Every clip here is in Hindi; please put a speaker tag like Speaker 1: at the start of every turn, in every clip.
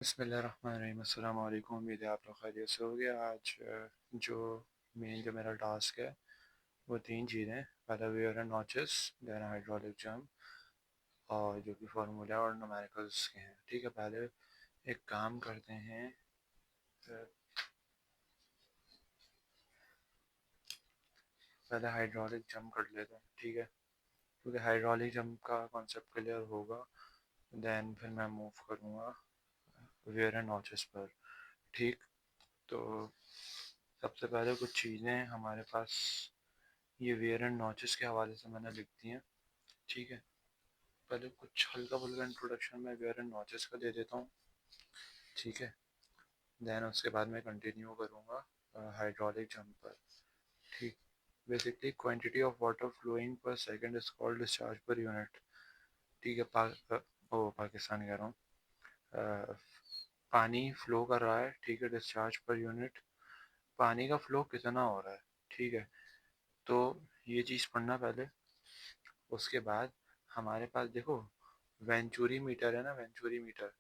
Speaker 1: बिस्मिल्लाहिर्रहमानिर्रहीम। अस्सलाम वालेकुम। उम्मीद है आप लोग खैरियत से होंगे। आज जो मेरा टास्क है वो तीन चीज़ें हैं। पहला weir and notches, then hydraulic jump और जो कि फार्मूला और न्यूमेरिकल्स के हैं। ठीक है, पहले एक काम करते हैं। अ, पहले हाइड्रोलिक जंप कर लेते हैं, ठीक है, क्योंकि हाइड्रोलिक जंप का कॉन्सेप्ट क्लियर होगा, देन फिर मैं मूव करूँगा वेयर एंड नॉचेस पर। ठीक, तो सबसे पहले कुछ चीज़ें हमारे पास ये वेयर एंड नॉचेस के हवाले से मैंने लिख दी हैं। ठीक है, पहले कुछ हल्का फुल्का इंट्रोडक्शन में वेयर एंड नॉचेस का दे देता हूँ। ठीक है, देन उसके बाद मैं कंटिन्यू करूँगा हाइड्रोलिक जंप पर। ठीक, basically quantity of water flowing per second is called discharge per unit. ठीक है, पाकिस्तान कह रहा हूँ। अ, पानी फ्लो कर रहा है, ठीक है, डिस्चार्ज पर यूनिट। पानी का फ्लो कितना हो रहा है, ठीक है, तो ये चीज़ पढ़ना पहले। उसके बाद हमारे पास देखो वेंचुरी मीटर है ना, वेंचुरी मीटर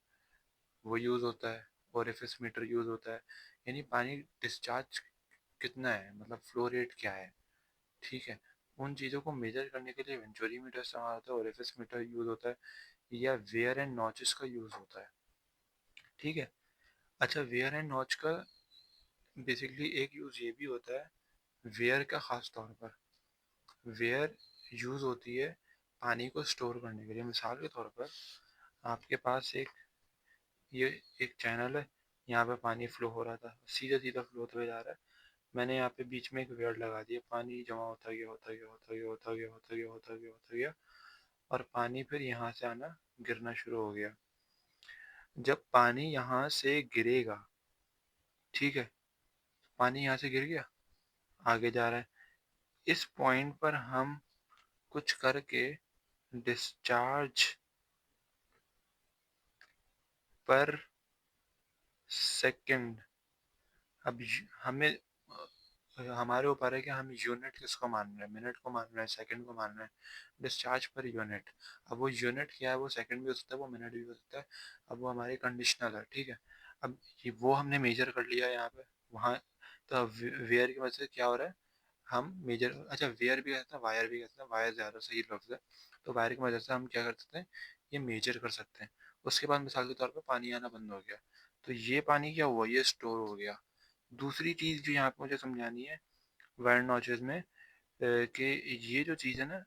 Speaker 1: वो यूज़ होता है, ओरिफिस मीटर यूज़ होता है, यानी पानी डिस्चार्ज कितना है, मतलब फ्लो रेट क्या है। ठीक है, उन चीज़ों को मेजर करने के लिए वेंचुरी मीटर इस्तेमाल होता है, ओरिफिस मीटर यूज़ होता है, या वेयर एंड नॉचेस का यूज़ होता है। ठीक है, अच्छा, वेयर एंड नॉच का बेसिकली एक यूज़ ये भी होता है वेयर का, ख़ास तौर पर वेयर यूज़ होती है पानी को स्टोर करने के लिए। मिसाल के तौर पर आपके पास ये एक चैनल है, यहाँ पे पानी फ्लो हो रहा था, सीधा सीधा फ्लो होते हुए जा रहा है। मैंने यहाँ पे बीच में एक वेयर लगा दिया, पानी जमा होता गया, होता गया, होता गया, होता गया, होता गया, होता गया, होता गया, और पानी फिर यहाँ से आना, गिरना शुरू हो गया। जब पानी यहाँ से गिरेगा, ठीक है, पानी यहाँ से गिर गया, आगे जा रहा है, इस पॉइंट पर हम कुछ करके डिस्चार्ज पर सेकंड, अब हमें हमारे ऊपर है कि हम यूनिट किसको मान रहे हैं, मिनट को मान रहे हैं, सेकंड को मान रहे हैं। डिस्चार्ज पर यूनिट, अब वो यूनिट क्या है, वो सेकंड भी हो सकता है, वो मिनट भी हो सकता है। अब वो हमारी कंडीशनल है, ठीक है। अब ये वो हमने मेजर कर लिया यहाँ पे, वहाँ। तो अब वेयर की वजह से क्या हो रहा है, हम मेजर, अच्छा वेयर भी कहते हैं, वायर भी कहते हैं, वायर ज़्यादा सही लफ्ज़ है। तो वायर की वजह से हम क्या कर सकते हैं, ये मेजर कर सकते हैं। उसके बाद मिसाल के तौर पर पानी आना बंद हो गया, तो ये पानी क्या हुआ, ये स्टोर हो गया। दूसरी चीज़ जो यहाँ पे मुझे समझानी है वायर नॉचेस में, कि ये जो चीज़ है ना,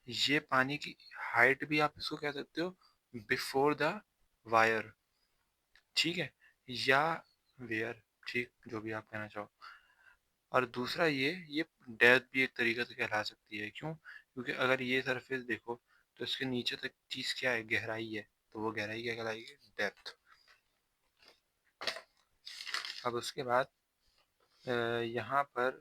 Speaker 1: ये पानी की हाइट भी आप इसको कह सकते हो बिफोर द वायर, ठीक है, या वेयर, ठीक, जो भी आप कहना चाहो। और दूसरा ये डेप्थ भी एक तरीके से कहला सकती है। क्यों? क्योंकि अगर ये सरफेस देखो तो इसके नीचे तक चीज़ क्या है, गहराई है, तो वो गहराई क्या कहलाएगी, डेप्थ। अब उसके बाद यहाँ पर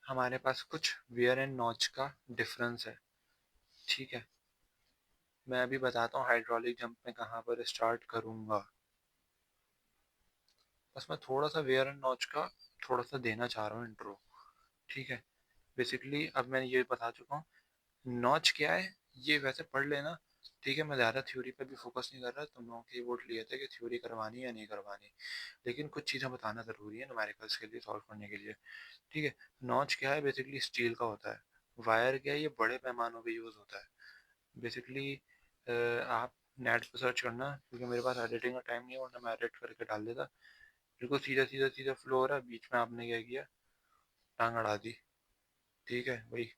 Speaker 1: हमारे पास कुछ वेयर एंड नॉच का डिफरेंस है। ठीक है, मैं अभी बताता हूँ हाइड्रोलिक जंप में कहाँ पर स्टार्ट करूँगा। बस मैं थोड़ा सा वेयर एंड नॉच का थोड़ा सा देना चाह रहा हूँ इंट्रो। ठीक है, बेसिकली अब मैं ये बता चुका हूँ नॉच क्या है, ये वैसे पढ़ लेना। ठीक है, मैं ज़्यादा थ्योरी पे भी फोकस नहीं कर रहा। तुम लोगों के वोट लिए थे कि थ्योरी करवानी है या नहीं करवानी, लेकिन कुछ चीज़ें बताना ज़रूरी है न्यूमेरिकल्स के लिए, सॉल्व करने के लिए। ठीक है, नॉच क्या है, बेसिकली स्टील का होता है। वायर क्या है, ये बड़े पैमानों पे यूज़ होता है। बेसिकली आप नेट पर सर्च करना, क्योंकि मेरे पास एडिटिंग का टाइम नहीं है, वरना मैं एडिट करके डाल देता। बिल्कुल सीधा सीधा सीधा फ्लो हो रहा है, बीच में आपने क्या किया, टांग अड़ा दी। ठीक है भाई,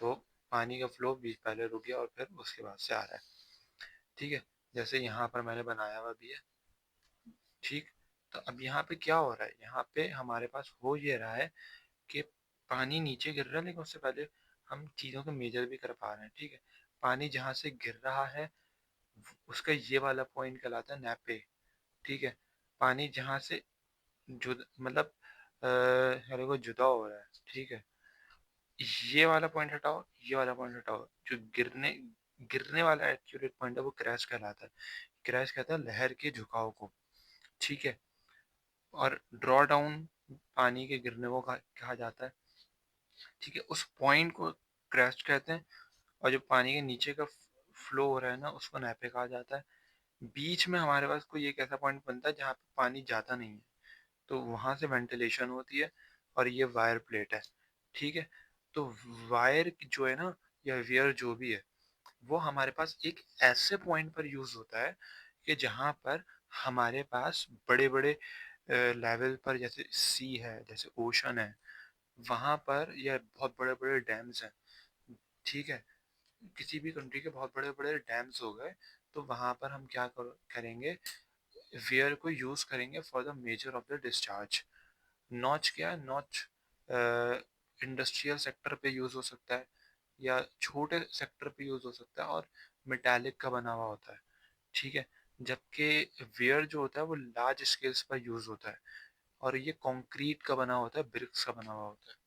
Speaker 1: तो पानी का फ्लो बीच पहले रुक गया और फिर उसके बाद से आ रहा है। ठीक है, जैसे यहाँ पर मैंने बनाया हुआ भी है। ठीक, तो अब यहाँ पे क्या हो रहा है, यहाँ पे हमारे पास हो ये रहा है कि पानी नीचे गिर रहा है, लेकिन उससे पहले हम चीज़ों को मेजर भी कर पा रहे हैं। ठीक है, पानी जहाँ से गिर रहा है उसका ये वाला पॉइंट कहलाता है नैपे। ठीक है, पानी जहाँ से जुद मतलब को जुदा हो रहा है, ठीक है, ये वाला पॉइंट हटाओ, ये वाला पॉइंट हटाओ, जो गिरने गिरने वाला एक्यूरेट पॉइंट है वो क्रैश कहलाता है। क्रैश कहता है लहर के झुकाव को। ठीक है, और ड्रॉ डाउन पानी के गिरने को कहा जाता है। ठीक है, उस पॉइंट को क्रैश कहते हैं। और जो पानी के नीचे का फ्लो हो रहा है ना, उसको नैपे कहा जाता है। बीच में हमारे पास कोई एक ऐसा पॉइंट बनता है जहाँ पे पानी ज़्यादा नहीं है, तो वहाँ से वेंटिलेशन होती है, और ये वायर प्लेट है, ठीक है। तो वायर जो है ना, या वियर जो भी है, वो हमारे पास एक ऐसे पॉइंट पर यूज होता है कि जहाँ पर हमारे पास बड़े बड़े लेवल पर, जैसे सी है, जैसे ओशन है, वहाँ पर, या बहुत बड़े बड़े डैम्स हैं, ठीक है। किसी भी कंट्री के बहुत बड़े बड़े डैम्स हो गए, तो वहाँ पर हम क्या करेंगे, वेयर को यूज करेंगे for the measure of the discharge. Notch क्या है, नॉच इंडस्ट्रियल सेक्टर पे यूज हो सकता है, या छोटे सेक्टर पे यूज हो सकता है, और मेटालिक का बना हुआ होता है, ठीक है। जबकि वेयर जो होता है वो लार्ज स्केल्स पर यूज होता है, और ये कंक्रीट का बना होता है, ब्रिक्स का बना हुआ होता है।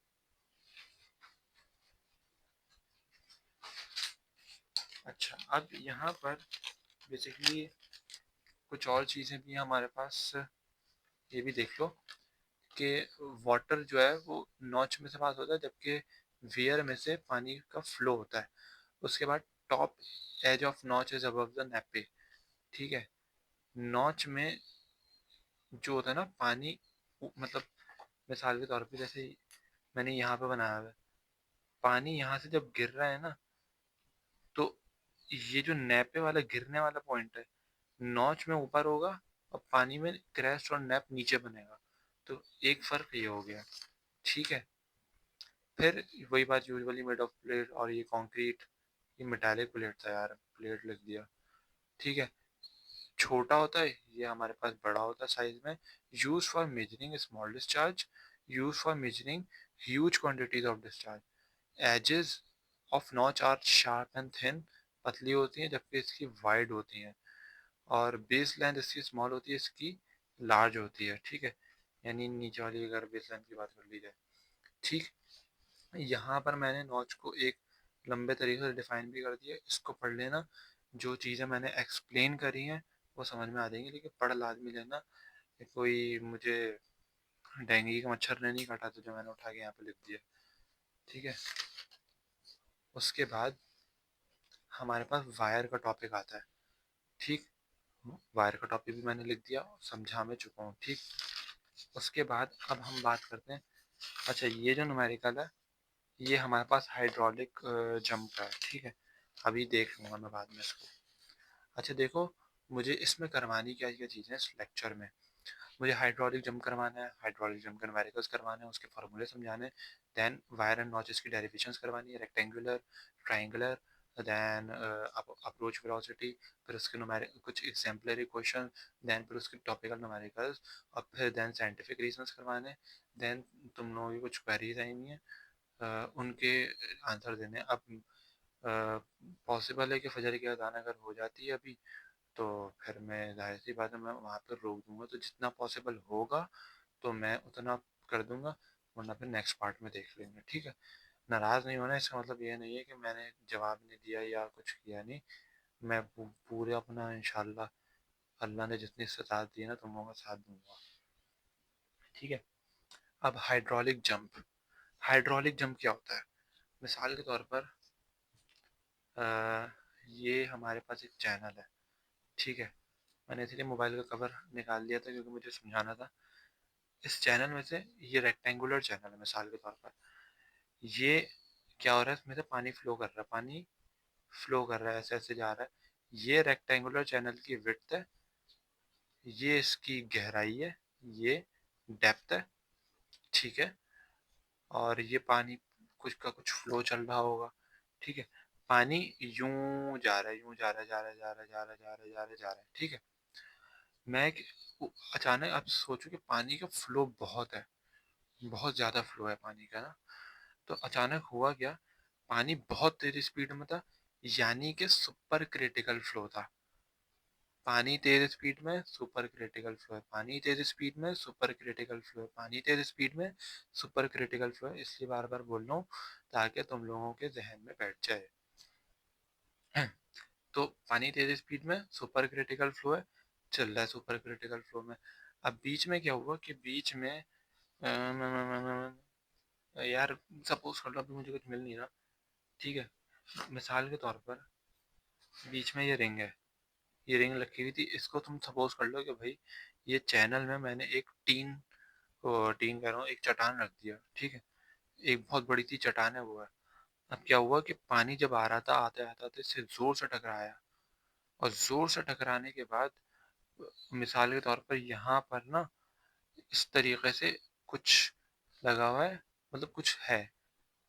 Speaker 1: अच्छा, अब यहाँ पर बेसिकली कुछ और चीज़ें भी हैं हमारे पास, ये भी देख लो कि वाटर जो है वो नॉच में से पास होता है, जबकि वेयर में से पानी का फ्लो होता है। उसके बाद top edge of notch is above the nappe, ठीक है। नॉच में जो होता है ना पानी, मतलब मिसाल के तौर पे जैसे मैंने यहाँ पे बनाया हुआ है, पानी यहाँ से जब गिर रहा है ना, तो ये जो नैपे वाला गिरने वाला पॉइंट है, नॉच में ऊपर होगा, और पानी में क्रेस्ट और नैप नीचे बनेगा। तो एक फर्क ये हो गया, ठीक है। फिर वही बात, यूजुअली मेड ऑफ प्लेट, और ये कंक्रीट, ये मेटालिक प्लेट था यार, प्लेट लिख दिया, ठीक है। छोटा होता है, ये हमारे पास बड़ा होता है साइज में। Use for measuring small discharge, use for measuring huge quantities of discharge. Edges of notch are sharp and thin, पतली होती हैं, जबकि इसकी वाइड होती हैं। और बेस लेंथ इसकी स्मॉल होती है, इसकी लार्ज होती है, ठीक है। यानी नीचे वाली अगर बेस लेंथ की बात कर ली जाए, ठीक। यहाँ पर मैंने नॉच को एक लंबे तरीके से डिफाइन भी कर दिया, इसको पढ़ लेना। जो चीज़ें मैंने एक्सप्लेन करी हैं वो समझ में आ जाएंगी, लेकिन पढ़ लाजमी लेना कि कोई मुझे डेंगू का मच्छर ने नहीं काटा, तो जो मैंने उठा के यहाँ पे लिख दिया, ठीक है। उसके बाद हमारे पास वायर का टॉपिक आता है, ठीक। वायर का टॉपिक भी मैंने लिख दिया, समझा मैं चुका हूँ, ठीक। उसके बाद अब हम बात करते हैं, अच्छा ये जो न्यूमेरिकल है, ये हमारे पास हाइड्रोलिक जंप का है, ठीक है। अभी देख लूँगा मैं बाद में इसको। अच्छा देखो, मुझे इसमें करवानी क्या क्या चीज़ें इस लेक्चर में। मुझे हाइड्रोलिक जंप करवाना है, हाइड्रोलिक जंप के न्यूमेरिकल्स करवाने हैं, उसके फार्मूले समझाने, देन वायर एंड नॉचेस की डेरिवेशंस करवानी है, rectangular, triangular, then approach velocity, फिर उसके कुछ एग्जाम्पलरी क्वेश्चन, देन फिर उसके टॉपिकल न्यूमेरिकल्स, और फिर देन साइंटिफिक रीजंस करवाने, देन तुम लोगों की कुछ क्वेरीज आई हुई हैं, उनके आंसर देने। अब पॉसिबल है कि फजर की अजान अगर हो जाती है अभी, तो फिर मैं जाहिर सी बात है मैं वहाँ पर रोक दूंगा, तो जितना पॉसिबल होगा तो मैं उतना कर दूंगा, वरना फिर नेक्स्ट पार्ट में देख लेंगे, ठीक है। नाराज़ नहीं होना, इसका मतलब ये नहीं है कि मैंने जवाब नहीं दिया या कुछ किया नहीं। मैं पूरे अपना इंशाल्लाह, अल्लाह ने जितनी इस्तात दी है ना, तुम लोगों का साथ दूंगा, ठीक है। अब हाइड्रोलिक जंप, हाइड्रोलिक जंप क्या होता है, मिसाल के तौर पर अ, ये हमारे पास एक चैनल है, ठीक है। मैंने इसलिए मोबाइल का कवर निकाल लिया था क्योंकि मुझे समझाना था। इस चैनल में से, ये रेक्टेंगुलर चैनल है मिसाल के तौर पर, ये क्या हो रहा है, इसमें से पानी फ्लो कर रहा है, पानी फ्लो कर रहा है, ऐसे ऐसे जा रहा है। ये रेक्टेंगुलर चैनल की विड्थ है, ये इसकी गहराई है, ये डेप्थ है, ठीक है। और ये पानी कुछ का कुछ फ्लो चल रहा होगा, ठीक है। पानी यूं जा रहा है, यूं जा रहा है, जा रहा है, जा रहा है, जा रहा है, जा रहा है, जा रहा है, जा रहा है, ठीक है। मैं अचानक अब सोचूं कि पानी का फ्लो बहुत है, बहुत ज़्यादा फ्लो है पानी का ना। तो अचानक हुआ क्या, पानी बहुत तेज़ स्पीड में था, यानी कि सुपर क्रिटिकल फ्लो था। पानी तेज स्पीड में सुपर क्रिटिकल फ्लो है, पानी तेज स्पीड में सुपर क्रिटिकल फ्लो है, पानी तेज स्पीड में सुपर क्रिटिकल फ्लो है। इसलिए बार बार बोल रहा हूँ ताकि तुम लोगों के जहन में बैठ जाए। तो पानी तेज स्पीड में सुपर क्रिटिकल फ्लो है, चल रहा है सुपर क्रिटिकल फ्लो में। अब बीच में क्या हुआ कि बीच में यार, सपोज कर लो अभी मुझे कुछ मिल नहीं रहा, ठीक है। मिसाल के तौर पर बीच में ये रिंग है, ये रिंग लगी हुई थी। इसको तुम सपोज कर लो कि भाई ये चैनल में मैंने एक टीन कह रहा हूँ, एक चट्टान रख दिया, ठीक है। एक बहुत बड़ी सी चट्टान है वो है। अब क्या हुआ कि पानी जब आ रहा था, आते आते आते इससे जोर से टकराया, और जोर से टकराने के बाद मिसाल के तौर पर यहाँ पर ना इस तरीके से कुछ लगा हुआ है, मतलब कुछ है,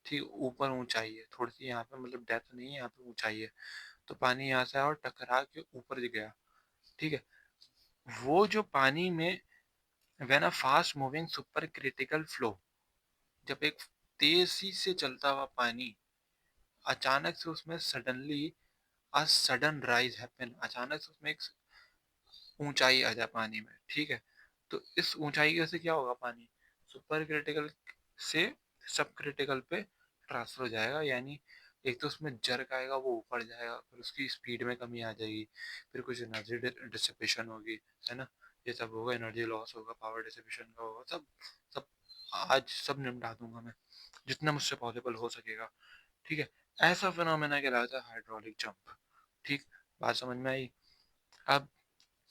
Speaker 1: ठीक। ऊपर ऊंचाई है थोड़ी सी यहाँ पे, मतलब डेप्थ नहीं है यहाँ पे, ऊंचाई है। तो पानी यहाँ से आया और टकरा के ऊपर गया, ठीक है। वो जो पानी में when a fast moving super critical flow, जब एक तेजी से चलता हुआ पानी अचानक से उसमें suddenly a sudden rise happen, अचानक से उसमें एक ऊंचाई आ जाए पानी में, ठीक है। तो इस ऊंचाई की वजह से क्या होगा, पानी सुपर क्रिटिकल से सब क्रिटिकल पे ट्रांसफर हो जाएगा, यानी एक तो उसमें जर्क आएगा, वो ऊपर जाएगा, फिर उसकी स्पीड में कमी आ जाएगी, फिर कुछ एनर्जी डिसिपेशन होगी, है ना। ये सब होगा, एनर्जी लॉस होगा, पावर डिसिपेशन का होगा, सब सब आज सब निपटा दूंगा मैं, जितना मुझसे पॉसिबल हो सकेगा, ठीक है। ऐसा फिनोमेना कहलाता है हाइड्रोलिक जंप, ठीक। बात समझ में आई। अब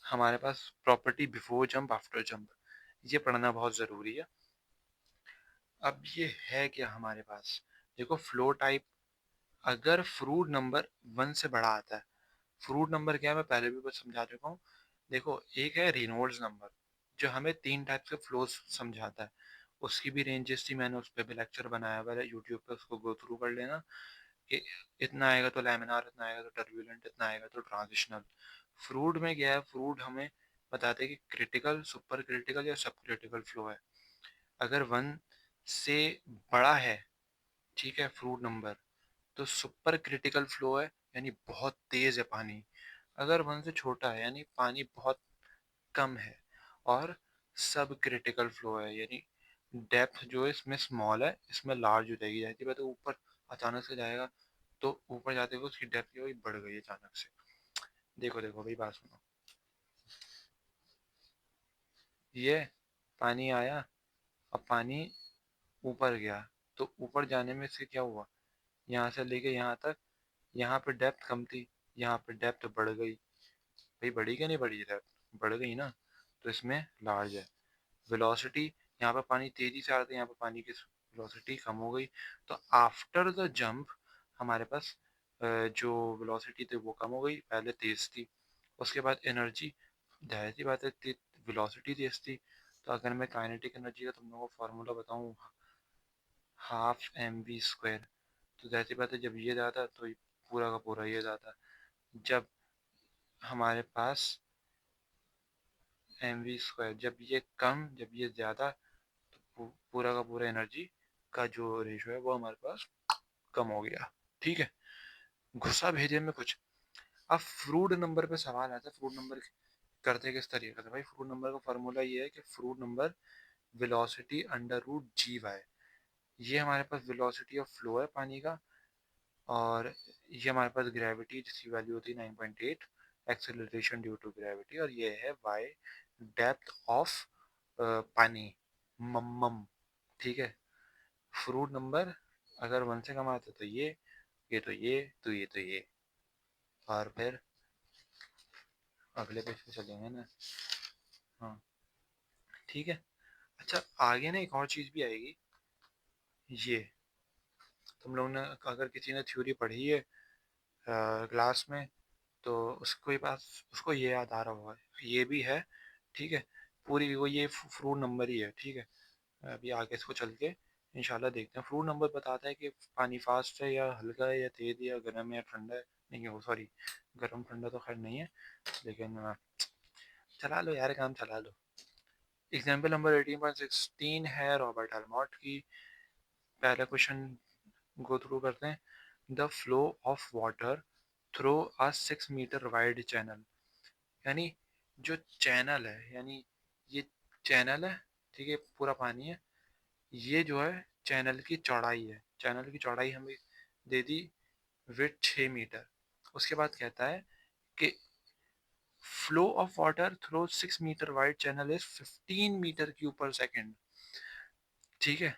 Speaker 1: हमारे पास property before jump after jump, ये पढ़ना बहुत ज़रूरी है। अब ये है क्या हमारे पास, देखो फ्लो टाइप, अगर फ्रूट नंबर 1 से बड़ा आता है, फ्रूट नंबर क्या है मैं पहले भी बस समझा चुका हूँ। देखो एक है रेनॉल्ड्स नंबर, जो हमें 3 टाइप के फ्लोज समझाता है, उसकी भी रेंजेस थी, मैंने उस पर भी लेक्चर बनाया हुआ है यूट्यूब पे, उसको गो थ्रू कर लेना कि इतना आएगा तो लैमिनार, इतना आएगा तो टर्बुलेंट, इतना आएगा तो ट्रांजिशनल। फ्रूट में क्या है, फ्रूट हमें बताते हैं कि क्रिटिकल, सुपर क्रिटिकल या सब क्रिटिकल फ्लो है। अगर 1 से बड़ा है, ठीक है, फ्रूट नंबर, तो सुपर क्रिटिकल फ्लो है, यानी बहुत तेज है पानी। अगर 1 से छोटा है यानी पानी बहुत कम है, और सब क्रिटिकल फ्लो है, यानी डेप्थ जो है इसमें स्मॉल है, इसमें लार्ज हो जाएगी, जाती है तो ऊपर अचानक से जाएगा, तो ऊपर जाते हुए उसकी डेप्थ जो है बढ़ गई अचानक से। देखो देखो भाई, बात सुनो। ये पानी आया, अब पानी ऊपर गया, तो ऊपर जाने में से क्या हुआ, यहाँ से लेके यहाँ तक, यहाँ पे डेप्थ कम थी, यहाँ पे डेप्थ बढ़ गई। भाई बढ़ी क्या नहीं बढ़ी डेप्थ, बढ़ गई ना, तो इसमें लार्ज है। वेलोसिटी, यहाँ पे पानी तेजी से आ रहा था, यहाँ पे पानी की वेलोसिटी कम हो गई। तो आफ्टर द जंप हमारे पास जो वेलोसिटी थी वो कम हो गई, पहले तेज थी। उसके बाद एनर्जी, जाहिर सी बात है वेलोसिटी तेज थी, तो अगर मैं काइनेटिक एनर्जी का तुम लोगों को फार्मूला बताऊँ, ½ mv², तो जाहिर सी बात है जब ये जाता तो पूरा का पूरा ये जाता। जब हमारे पास mv², जब ये कम जब ये ज़्यादा, तो पूरा का पूरा एनर्जी का जो रेशो है वो हमारे पास कम हो गया, ठीक है। घुसा भेजे में कुछ। अब फ्रूट नंबर पे सवाल आता है, फ्रूट नंबर करते किस तरीके से, भाई फ्रूट नंबर का फार्मूला ये है कि Froude number velocity under root g y, ये हमारे पास वेलोसिटी ऑफ फ्लो है पानी का, और ये हमारे पास ग्रेविटी जिसकी वैल्यू होती है 9.8, एक्सेलरेशन ड्यू टू ग्रेविटी, और ये है वाई, डेप्थ ऑफ पानी, मम, ठीक है। फ्रूट नंबर अगर 1 से कम आता है तो ये तो ये, तो ये तो ये, और फिर अगले पेज पे चलेंगे ना। हाँ, ठीक है। अच्छा, आगे ना एक और चीज़ भी आएगी, ये तुम लोग ने, अगर किसी ने थ्योरी पढ़ी है क्लास में, तो उसको ये पास, उसको ये याद आ रहा होगा, ये भी है, ठीक है। पूरी वो ये फ्रूट नंबर ही है, ठीक है। अभी आगे इसको चल के इंशाल्लाह देखते हैं। फ्रूट नंबर बताता है कि पानी फास्ट है या हल्का है या तेज है या गर्म है या ठंडा है, नहीं वो सॉरी, गर्म ठंडा तो खैर नहीं है, लेकिन चला लो यार, काम चला लो। एग्जाम्पल नंबर 18.16 है रॉबर्ट हेलमॉट की। पहला क्वेश्चन गो थ्रू करते हैं। The flow of water through a 6 meter wide channel, यानी जो चैनल है, यानी ये चैनल है, ठीक है, पूरा पानी है, ये जो है चैनल की चौड़ाई है, चैनल की चौड़ाई हमें दे दी विथ 6 मीटर। उसके बाद कहता है कि flow of water through 6 meter wide channel is 15 meter cube per second, ठीक है।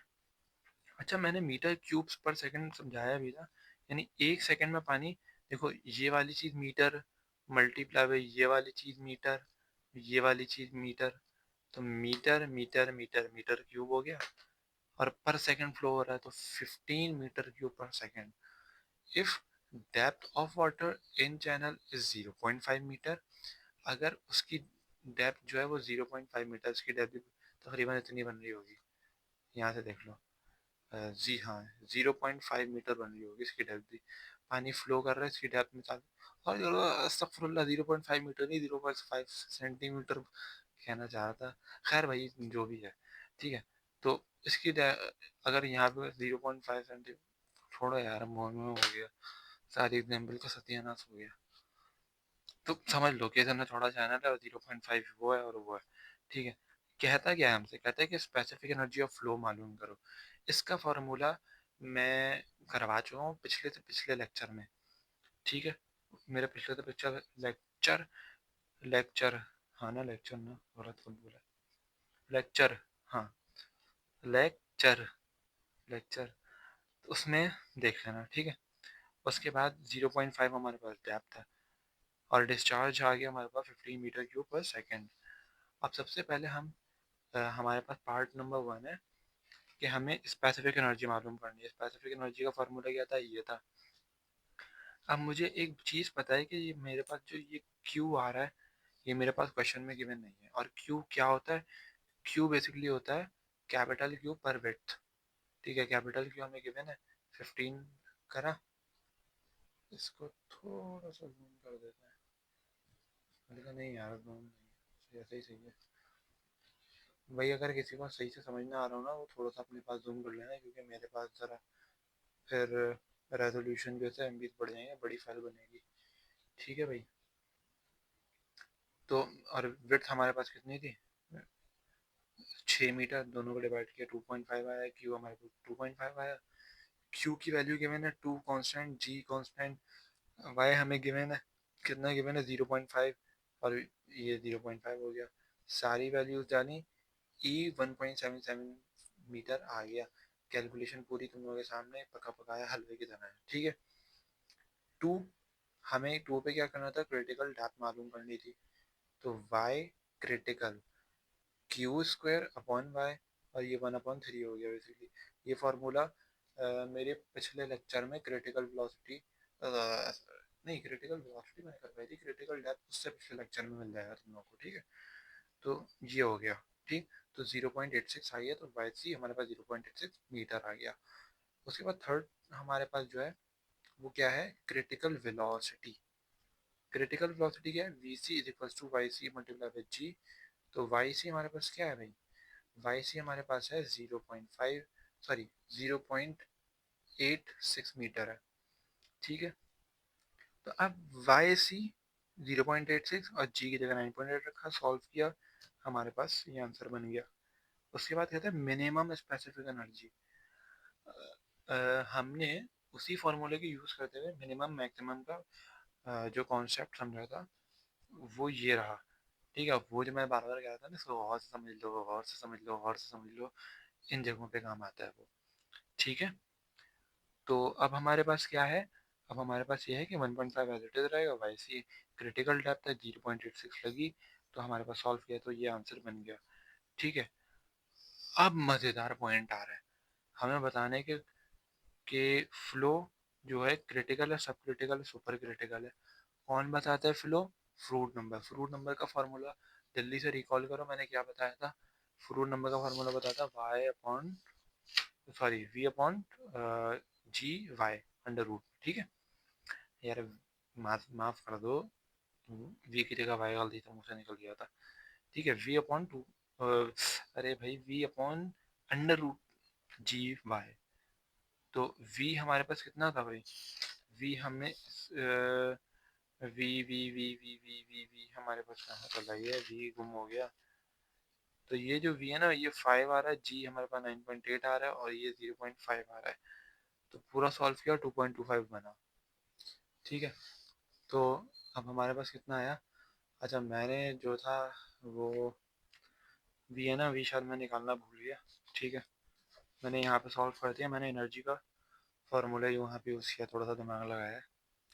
Speaker 1: अच्छा, मैंने मीटर क्यूब्स पर सेकंड समझाया भी था, यानी 1 सेकंड में पानी, देखो ये वाली चीज मीटर मल्टीप्लाई बाई ये वाली चीज मीटर, ये वाली चीज मीटर, तो meter meter meter meter cube हो गया, और पर सेकंड फ्लो हो रहा है तो 15 meter cube per second. If depth of water in channel is 0.5 meter, अगर उसकी डेप्थ जो है वो 0.5 मीटर, उसकी डेप्थ तकरीबन इतनी बन रही होगी, यहाँ से देख लो, जी हाँ 0.5 मीटर बन रही होगी इसकी डेप्थ भी, पानी फ्लो कर रहा है इसकी डेप्थ में और अस्तगफुरुल्लाह 0.5 मीटर नहीं 0.5 सेंटीमीटर कहना चाह रहा था, खैर भाई जो भी है, ठीक है। तो इसकी अगर यहाँ पे 0.5 सेंटीमीटर, छोड़ो यार मोह में हो गया, सारी एग्जाम्पल का सत्यानाश हो गया। तो समझ लो कि हमने थोड़ा चैनल है और 0.5 वो है और वो है, ठीक है। कहता क्या है हमसे, कहता है कि स्पेसिफिक एनर्जी ऑफ फ्लो मालूम करो। इसका फॉर्मूला मैं करवा चुका हूँ पिछले से पिछले लेक्चर में, ठीक है। मेरे पिछले से पिछले लेक्चर लेक्चर हाँ ना, लेक्चर ना, गलत कौन बोला, लेक्चर, हाँ लेक्चर लेक्चर, तो उसमें देख लेना, ठीक है। उसके बाद 0.5 हमारे पास डेप्थ है और डिस्चार्ज आ गया हमारे पास 15 मीटर क्यूब पर सेकेंड। अब सबसे पहले हमारे पास पार्ट नंबर 1 है कि हमें स्पेसिफिक एनर्जी मालूम करनी है। स्पेसिफिक एनर्जी का फार्मूला क्या था, ये था। अब मुझे एक चीज़ पता है कि ये मेरे पास जो ये क्यू आ रहा है, ये मेरे पास क्वेश्चन में गिवन नहीं है। और क्यू क्या होता है, क्यू बेसिकली होता है कैपिटल क्यू पर विड्थ, ठीक है। कैपिटल क्यू हमें गिवन है 15 करा, इसको थोड़ा सा जूम कर देते हैं, लेकिन नहीं यार जूम नहीं, ऐसे ही सही है भाई। अगर किसी को सही से समझ में आ रहा हो ना, वो थोड़ा सा अपने पास जूम कर लेना, क्योंकि मेरे पास ज़रा फिर रेजोल्यूशन जो है एमबी बढ़ जाएंगे, बड़ी फाइल बनेगी, ठीक है भाई। तो और विड्थ हमारे पास कितनी थी, 6 मीटर, दोनों को डिवाइड किया 2.5 आया, क्यू हमारे पास 2.5 आया। क्यू की वैल्यू गिवन है 2 कांस्टेंट, जी कांस्टेंट, वाई हमें गिवन है कितना, गिवन है 0.5, और ये 0.5 हो गया। सारी वैल्यूज डाली, ई 1.77 मीटर आ गया। कैलकुलेशन पूरी तुम लोगों के सामने पका पकाया हलवे की तरह है, ठीक है। टू, हमें टू पे क्या करना था, क्रिटिकल डेप्थ मालूम करनी थी। तो y critical q square upon y, और ये 1/3 हो गया बेसिकली। ये फार्मूला मेरे पिछले लेक्चर में क्रिटिकल वेलोसिटी, नहीं क्रिटिकल वेलोसिटी मैंने करवाई थी, क्रिटिकल डेप्थ उससे पिछले लेक्चर में मिल जाएगा तुम लोगों को, ठीक है। तो ये हो गया, ठीक। तो 0.86 आई है, तो बाई सी हमारे पास 0.86 मीटर आ गया। उसके बाद थर्ड हमारे पास जो है वो क्या है, क्रिटिकल वेलोसिटी। क्रिटिकल वेलोसिटी क्या है, v c is equal to y c multiply by g. तो वाई सी हमारे पास क्या है भाई, वाई सी हमारे पास है 0.5, सॉरी 0.86 मीटर है, ठीक है। तो अब वाई सी 0.86 और जी की जगह 9.8 रखा, सॉल्व किया, हमारे पास ये आंसर बन गया। उसके बाद कहते हैं मिनिमम स्पेसिफिक एनर्जी। हमने उसी फॉर्मूले के यूज़ करते हुए मिनिमम मैक्सिमम का जो कॉन्सेप्ट समझा था वो ये रहा, ठीक है। वो जो मैं बार बार कह रहा था ना, इसको गौर से समझ लो, गौर से समझ लो, गौर से समझ लो, इन जगहों पे काम आता है वो, ठीक है। तो अब हमारे पास क्या है, अब हमारे पास ये है कि 1.5 एज इट इज रहेगा, वैसे क्रिटिकल डेप्थ है 0.86 लगी, तो हमारे पास सॉल्व किया तो ये आंसर बन गया, ठीक है। अब मज़ेदार पॉइंट आ रहा है, हमें बताने के फ्लो जो है क्रिटिकल है, सब क्रिटिकल है, सुपर क्रिटिकल है। कौन बताता है flow, Froude number. Froude number का फॉर्मूला जल्दी से रिकॉल करो, मैंने क्या बताया था। फ्रूट नंबर का फॉर्मूला बताता y upon, sorry v upon g y under root, ठीक है। यार माफ माफ कर दो, वी की जगह वाई गलती से मुंह से निकल गया था, ठीक है। वी अपॉन टू, अरे भाई v upon under root g y. तो वी हमारे पास कितना था भाई, वी हमें v v v v v v v हमारे पास कहाँ चला गया, वी गुम हो गया। तो ये जो वी है ना, ये 5 आ रहा है, जी हमारे पास 9.8 आ रहा है, और ये 0.5 आ रहा है। तो पूरा सॉल्व किया 2.25 बना, ठीक है। तो अब हमारे पास कितना आया, अच्छा मैंने जो था वो वी है ना, वी शायद मैं निकालना भूल गया, ठीक है। मैंने यहाँ पे सॉल्व कर दिया, मैंने एनर्जी का फॉर्मूला यहाँ पे यूज़ किया, थोड़ा सा दिमाग लगाया,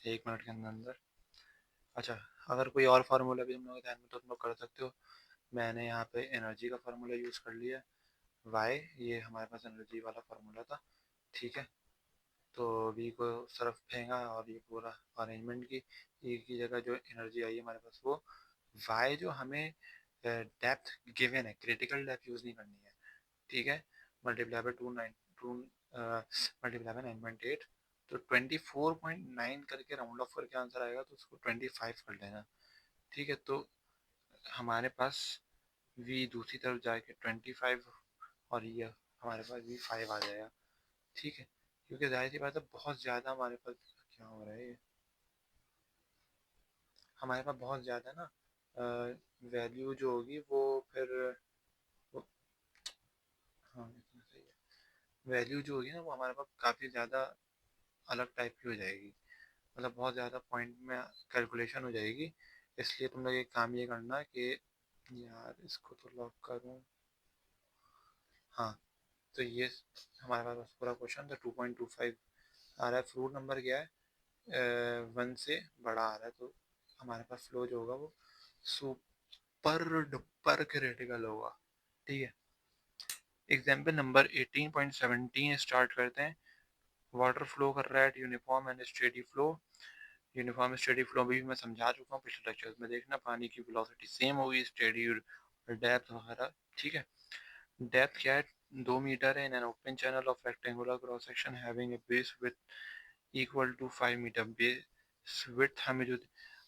Speaker 1: 1 मिनट के अंदर अंदर। अच्छा, अगर कोई और फार्मूला भी तुम लोग ध्यान में तो तुम लोग कर सकते हो। मैंने यहाँ पे एनर्जी का फार्मूला यूज़ कर लिया। वाई, ये हमारे पास एनर्जी वाला फार्मूला था, ठीक है। तो वी को उस तरफ फेंका और ये पूरा अरेंजमेंट की, ई की जगह जो एनर्जी आई है हमारे पास वो वाई, जो हमें डेप्थ गिवन है, क्रिटिकल डेप्थ यूज़ नहीं करनी है, ठीक है। Multiply by two multiply by 9.8, तो 24.9 करके राउंड ऑफ करके आंसर आएगा, तो उसको 25 कर लेना, ठीक है। तो हमारे पास वी दूसरी तरफ जाके 25, और ये हमारे पास वी 5 आ जाएगा, ठीक है। क्योंकि जाहिर सी बात है बहुत ज़्यादा हमारे पास क्या हो रहा है ये, हमारे पास बहुत ज़्यादा ना वैल्यू जो होगी वो फिर वो, हाँ इतना सही है, वैल्यू जो होगी ना वो हमारे पास काफ़ी ज़्यादा अलग टाइप की हो जाएगी, मतलब बहुत ज़्यादा पॉइंट में कैलकुलेशन हो जाएगी। इसलिए तुम लोग एक काम ये करना कि यार इसको तो लॉक करूँ, हाँ। तो ये हमारे पास पूरा क्वेश्चन था 2.25 आ रहा है, फ्रूट नंबर क्या है, 1 से बड़ा आ रहा है, तो हमारे पास फ्लो जो होगा वो सुपर डुपर क्रिटिकल होगा, ठीक है। एग्जाम्पल नंबर 18.17 स्टार्ट करते हैं। वाटर फ्लो कर रहा है uniform and steady flow. Uniform steady flow भी मैं समझा चुका हूँ पिछले लेक्चर्स में, देखना पानी की वेलोसिटी सेम होगी, स्टेडी और डेप्थ वगैरह, ठीक है। डेप्थ क्या है, 2 मीटर है in an open channel of rectangular cross section having a base width equal to 5 meter. Base width हमें जो,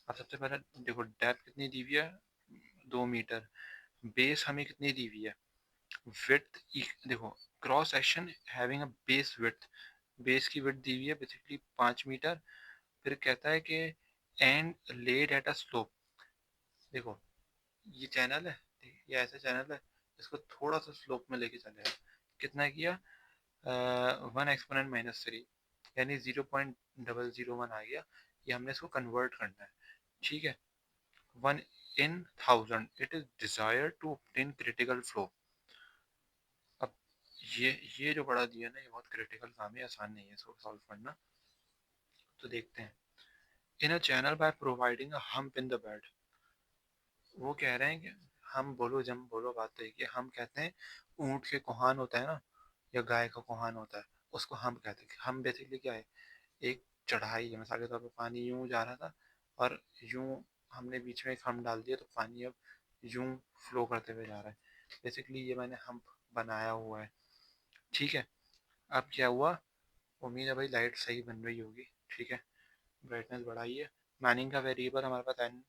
Speaker 1: अब सबसे पहले देखो डेप्थ कितनी दी हुई है, 2 मीटर। बेस हमें कितनी दी हुई है, विथ, देखो cross section having a base width, base की विथ दी हुई है बेसिकली 5 मीटर। फिर कहता है कि and laid at a slope, देखो ये चैनल है, ये ऐसा चैनल है, इसको थोड़ा सा स्लोप में लेके चलेगा, कितना किया, 1 एक्सपोनेंट -3, यानी 0.001 आ गया। ये हमने इसको कन्वर्ट करना है, ठीक है। 1 in 1000 it is desire to obtain critical flow. अब ये जो बड़ा दिया ना, ये बहुत क्रिटिकल काम है, आसान नहीं है इसको सॉल्व करना। तो देखते हैं। In a channel by providing a hump in the bed, वो कह रहे हैं कि हम बोलो जम बोलो बात तो है कि हम कहते हैं ऊँट के कोहान होता है ना, या गाय का कोहान होता है, उसको हम कहते हैं। हम बेसिकली क्या है, एक चढ़ाई है, मिसाल के तौर पे पानी यूं जा रहा था और यूं हमने बीच में एक हम डाल दिया, तो पानी अब यूं फ्लो करते हुए जा रहा है, बेसिकली ये मैंने हम्प बनाया हुआ है, ठीक है। अब क्या हुआ, उम्मीद है भाई लाइट सही बन रही होगी, ठीक है। ब्राइटनेस बढ़ाइए। मैनिंग का वेरिएबल हमारे पास एन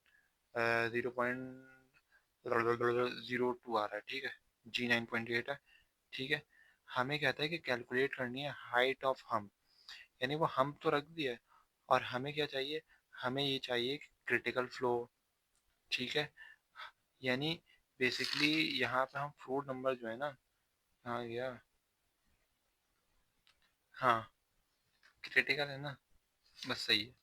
Speaker 1: 0.02 आ रहा है, ठीक है। G9.8 है, ठीक है। हमें कहता है कि कैलकुलेट करनी है हाइट ऑफ हम, यानी वो हम तो रख दिया है, और हमें क्या चाहिए, हमें ये चाहिए क्रिटिकल फ्लो, ठीक है। यानी बेसिकली यहाँ पे हम फ्रूट नंबर जो है ना, हाँ गया, हाँ क्रिटिकल है ना, बस सही है।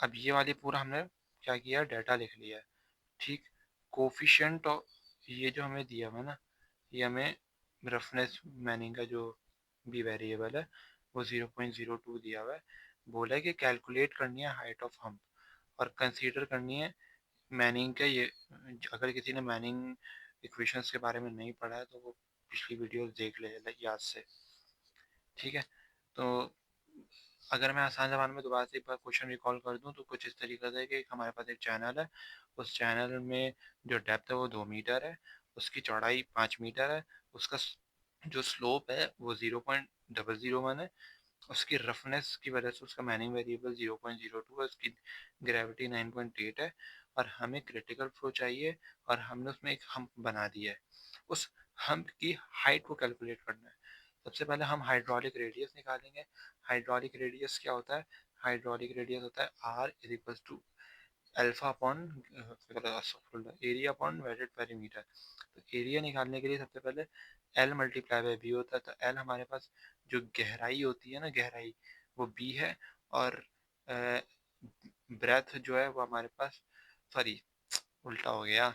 Speaker 1: अब ये वाली पूरा हमने क्या किया, डाटा लिख लिया है, ठीक। कोफिशिएंट ऑफ, ये जो हमें दिया हुआ है ना, ये हमें रफनेस मैनिंग का जो भी वेरिएबल है वो 0.02 दिया हुआ है। बोला है कि कैलकुलेट करनी है हाइट ऑफ हम्प, और कंसीडर करनी है मैनिंग का ये, अगर किसी ने मैनिंग इक्वेशंस के बारे में नहीं पढ़ा है तो वो पिछली वीडियो देख ले याद से, ठीक है। तो अगर मैं आसान ज़बान में दोबारा से एक बार क्वेश्चन रिकॉल कर दूं तो कुछ इस तरीके से कि हमारे पास एक चैनल है, उस चैनल में जो डेप्थ है वो 2 मीटर है, उसकी चौड़ाई 5 मीटर है, उसका जो स्लोप है वो 0.001 है, उसकी रफनेस की वजह से उसका मैनिंग वेरिएबल 0.02 है, उसकी ग्रेविटी 9.8 है, और हमें क्रिटिकल फ्लो चाहिए, और हमने उसमें एक हम्प बना दिया है। उस हम्प की हाइट को कैलकुलेट करना है। सबसे पहले हम हाइड्रोलिक रेडियस निकालेंगे। हाइड्रोलिक रेडियस क्या होता है, हाइड्रोलिक रेडियस होता है R is equal to alpha upon area upon wetted perimeter. तो एरिया निकालने के लिए सबसे पहले एल मल्टीप्लाई बाय बी होता है, तो एल हमारे पास जो गहराई होती है ना, गहराई वो बी है, और ब्रेथ जो है वो हमारे पास, सॉरी उल्टा हो गया,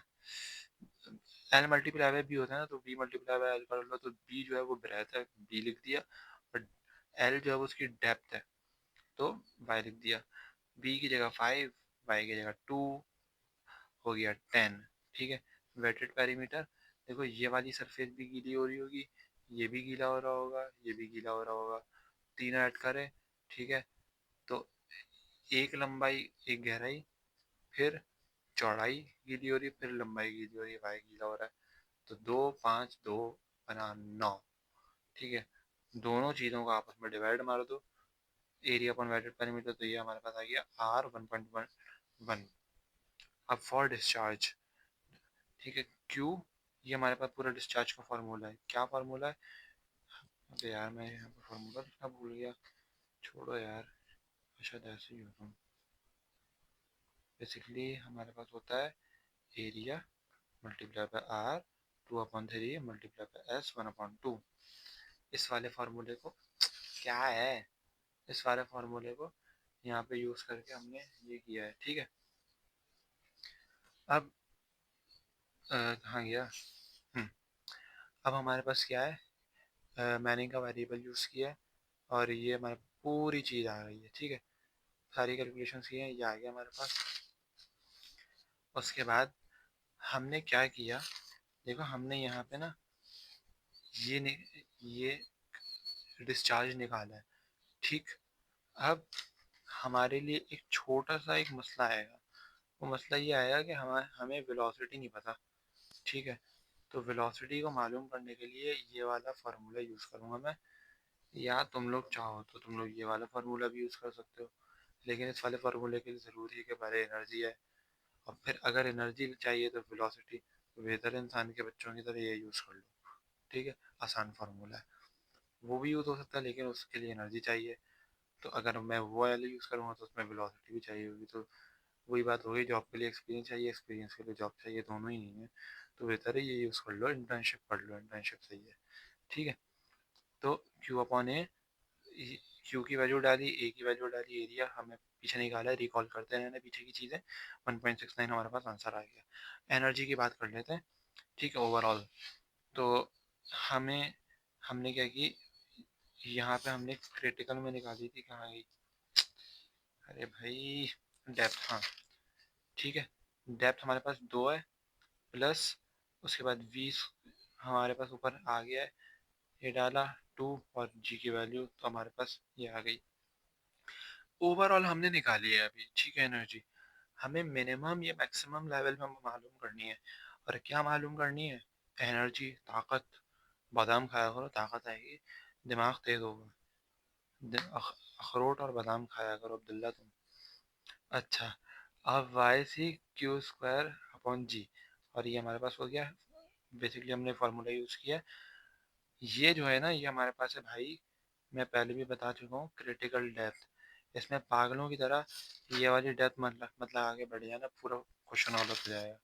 Speaker 1: एल मल्टीप्लाई बाय बी होता है ना, तो बी मल्टीप्लाई बाय एल कर लो, तो बी जो है वो ब्रेथ है, बी लिख दिया, और एल जो है वो उसकी डेप्थ है, तो y लिख दिया, b की जगह 5, y की जगह 2, हो गया 10। ठीक है, वेटेड पेरीमीटर, देखो ये वाली सरफेस भी गीली हो रही होगी, ये भी गीला हो रहा होगा, ये भी गीला हो रहा होगा, तीनों ऐड करें। ठीक है, तो एक लंबाई एक गहराई, फिर चौड़ाई गीली हो रही है, फिर लंबाई गीली हो रही है, वाई गीला हो रहा है, तो 2 5 2 बना 9। ठीक है, दोनों चीज़ों को आपस में डिवाइड मार दो, एरिया अपॉन वेटेड पेरीमीटर, तो ये हमारे पास आ गया R 1.1। अब फॉर डिस्चार्ज, ठीक है, Q, ये हमारे पास पूरा डिस्चार्ज का फार्मूला है। क्या फार्मूला है? अरे यार मैं यहाँ पर फार्मूला लिखना भूल गया, छोड़ो यार, शायद ऐसे ही होता। बेसिकली हमारे पास होता है area multiply by R 2/3 multiply by S 1/2। इस वाले फार्मूले को क्या है, इस वाले फार्मूले को यहाँ पे यूज करके हमने ये किया है। ठीक है, अब कहाँ गया, अब हमारे पास क्या है, मैंने का वेरिएबल यूज किया है, और ये हमारे पूरी चीज़ आ गई है। ठीक है, सारी कैलकुलेशन की है, ये आ गया हमारे पास। उसके बाद हमने क्या किया, देखो हमने यहाँ पे ना ये डिस्चार्ज निकाला है। ठीक, अब हमारे लिए एक छोटा सा एक मसला आएगा, वो मसला ये आएगा कि हमें वेलोसिटी नहीं पता। ठीक है, तो वेलोसिटी को मालूम करने के लिए ये वाला फार्मूला यूज़ करूँगा मैं, या तुम लोग चाहो तो तुम लोग ये वाला फार्मूला भी यूज़ कर सकते हो, लेकिन इस वाले फार्मूले के लिए ज़रूरी है कि पहले एनर्जी है, और फिर अगर एनर्जी चाहिए तो वेलोसिटी, तो बेहतर इंसान के बच्चों की तरह ये यूज़ कर लो। ठीक है, आसान फार्मूला है, वो भी यूज़ हो सकता है, लेकिन उसके लिए एनर्जी चाहिए। तो अगर मैं वो वाला यूज़ करूँगा तो उसमें वेलोसिटी भी चाहिए होगी, तो वही बात हो गई, जॉब के लिए एक्सपीरियंस चाहिए, एक्सपीरियंस के लिए जॉब चाहिए, दोनों ही नहीं है, तो बेहतर है ये यूज़ कर लो, इंटर्नशिप कर लो, इंटर्नशिप सही है। ठीक है, तो क्यू अपॉन ए, क्यू की वैल्यू डाली, ए की वैल्यू डाली, एरिया हमें पीछे निकाला है, रिकॉल करते रहना पीछे की चीज़ें, 1.69 हमारे पास आंसर आ गया। एनर्जी की बात कर लेते हैं। ठीक है, ओवरऑल तो हमें, हमने क्या की, यहाँ पे हमने क्रिटिकल में निकाली थी, कहाँ गई, अरे भाई, डेप्थ, हाँ। ठीक है, डेप्थ हमारे पास 2 है, प्लस उसके बाद 20 हमारे पास ऊपर आ गया है, ये डाला 2, और जी की वैल्यू तो हमारे पास ये आ गई। ओवरऑल हमने निकाली है अभी। ठीक है, एनर्जी हमें मिनिमम या मैक्सिमम लेवल में मालूम करनी है, और क्या मालूम करनी है, एनर्जी, ताकत। बादाम खाया करो, ताकत आएगी, दिमाग तेज होगा। अखरोट और बादाम खाया करो अब्दुल्ला तुम। अच्छा, अब y c q square upon g, और ये हमारे पास हो गया। बेसिकली हमने फार्मूला यूज़ किया, ये जो है ना, ये हमारे पास है भाई, मैं पहले भी बता चुका हूँ, क्रिटिकल डेप्थ। इसमें पागलों की तरह ये वाली डेप्थ मत लगा के बैठ जाना, पूरा क्वेश्चन ऑल हो जाएगा,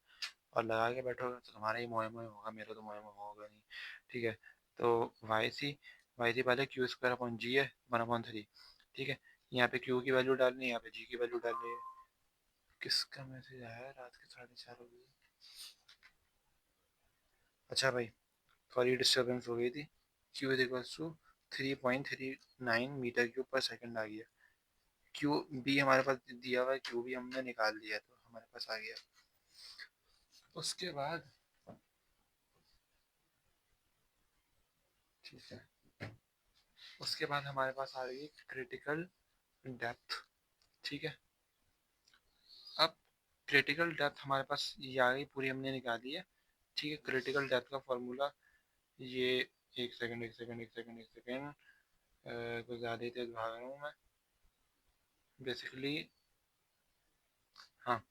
Speaker 1: और लगा के बैठोगे तो तुम्हारा ही मोए मोए होगा, मेरा तो मोए मोए होगा नहीं। ठीक है, तो वाई सी पहले क्यू स्क्वायर अपॉन जी है 1/3। ठीक है, यहाँ पे क्यू की वैल्यू डालनी है, यहाँ पे जी की वैल्यू डालनी है। किसका मैसेज आया है रात के 4:30 बजे? अच्छा भाई, सॉरी डिस्टर्बेंस हो गई थी। Q is equals to 3.39 meter cube per second आ गया। क्यू बी हमारे पास दिया हुआ है, क्यू बी हमने निकाल लिया, तो हमारे पास आ गया। उसके बाद, ठीक है, उसके बाद हमारे पास आ रही है क्रिटिकल डेप्थ। ठीक है, अब क्रिटिकल डेप्थ हमारे पास ये आ गई, पूरी हमने निकाली है। ठीक है, क्रिटिकल डेप्थ का फॉर्मूला ये, एक सेकंड एक सेकंड एक सेकंड एक सेकंड, कुछ ज़्यादा ही तेज भाग रहा हूँ मैं। बेसिकली, हाँ,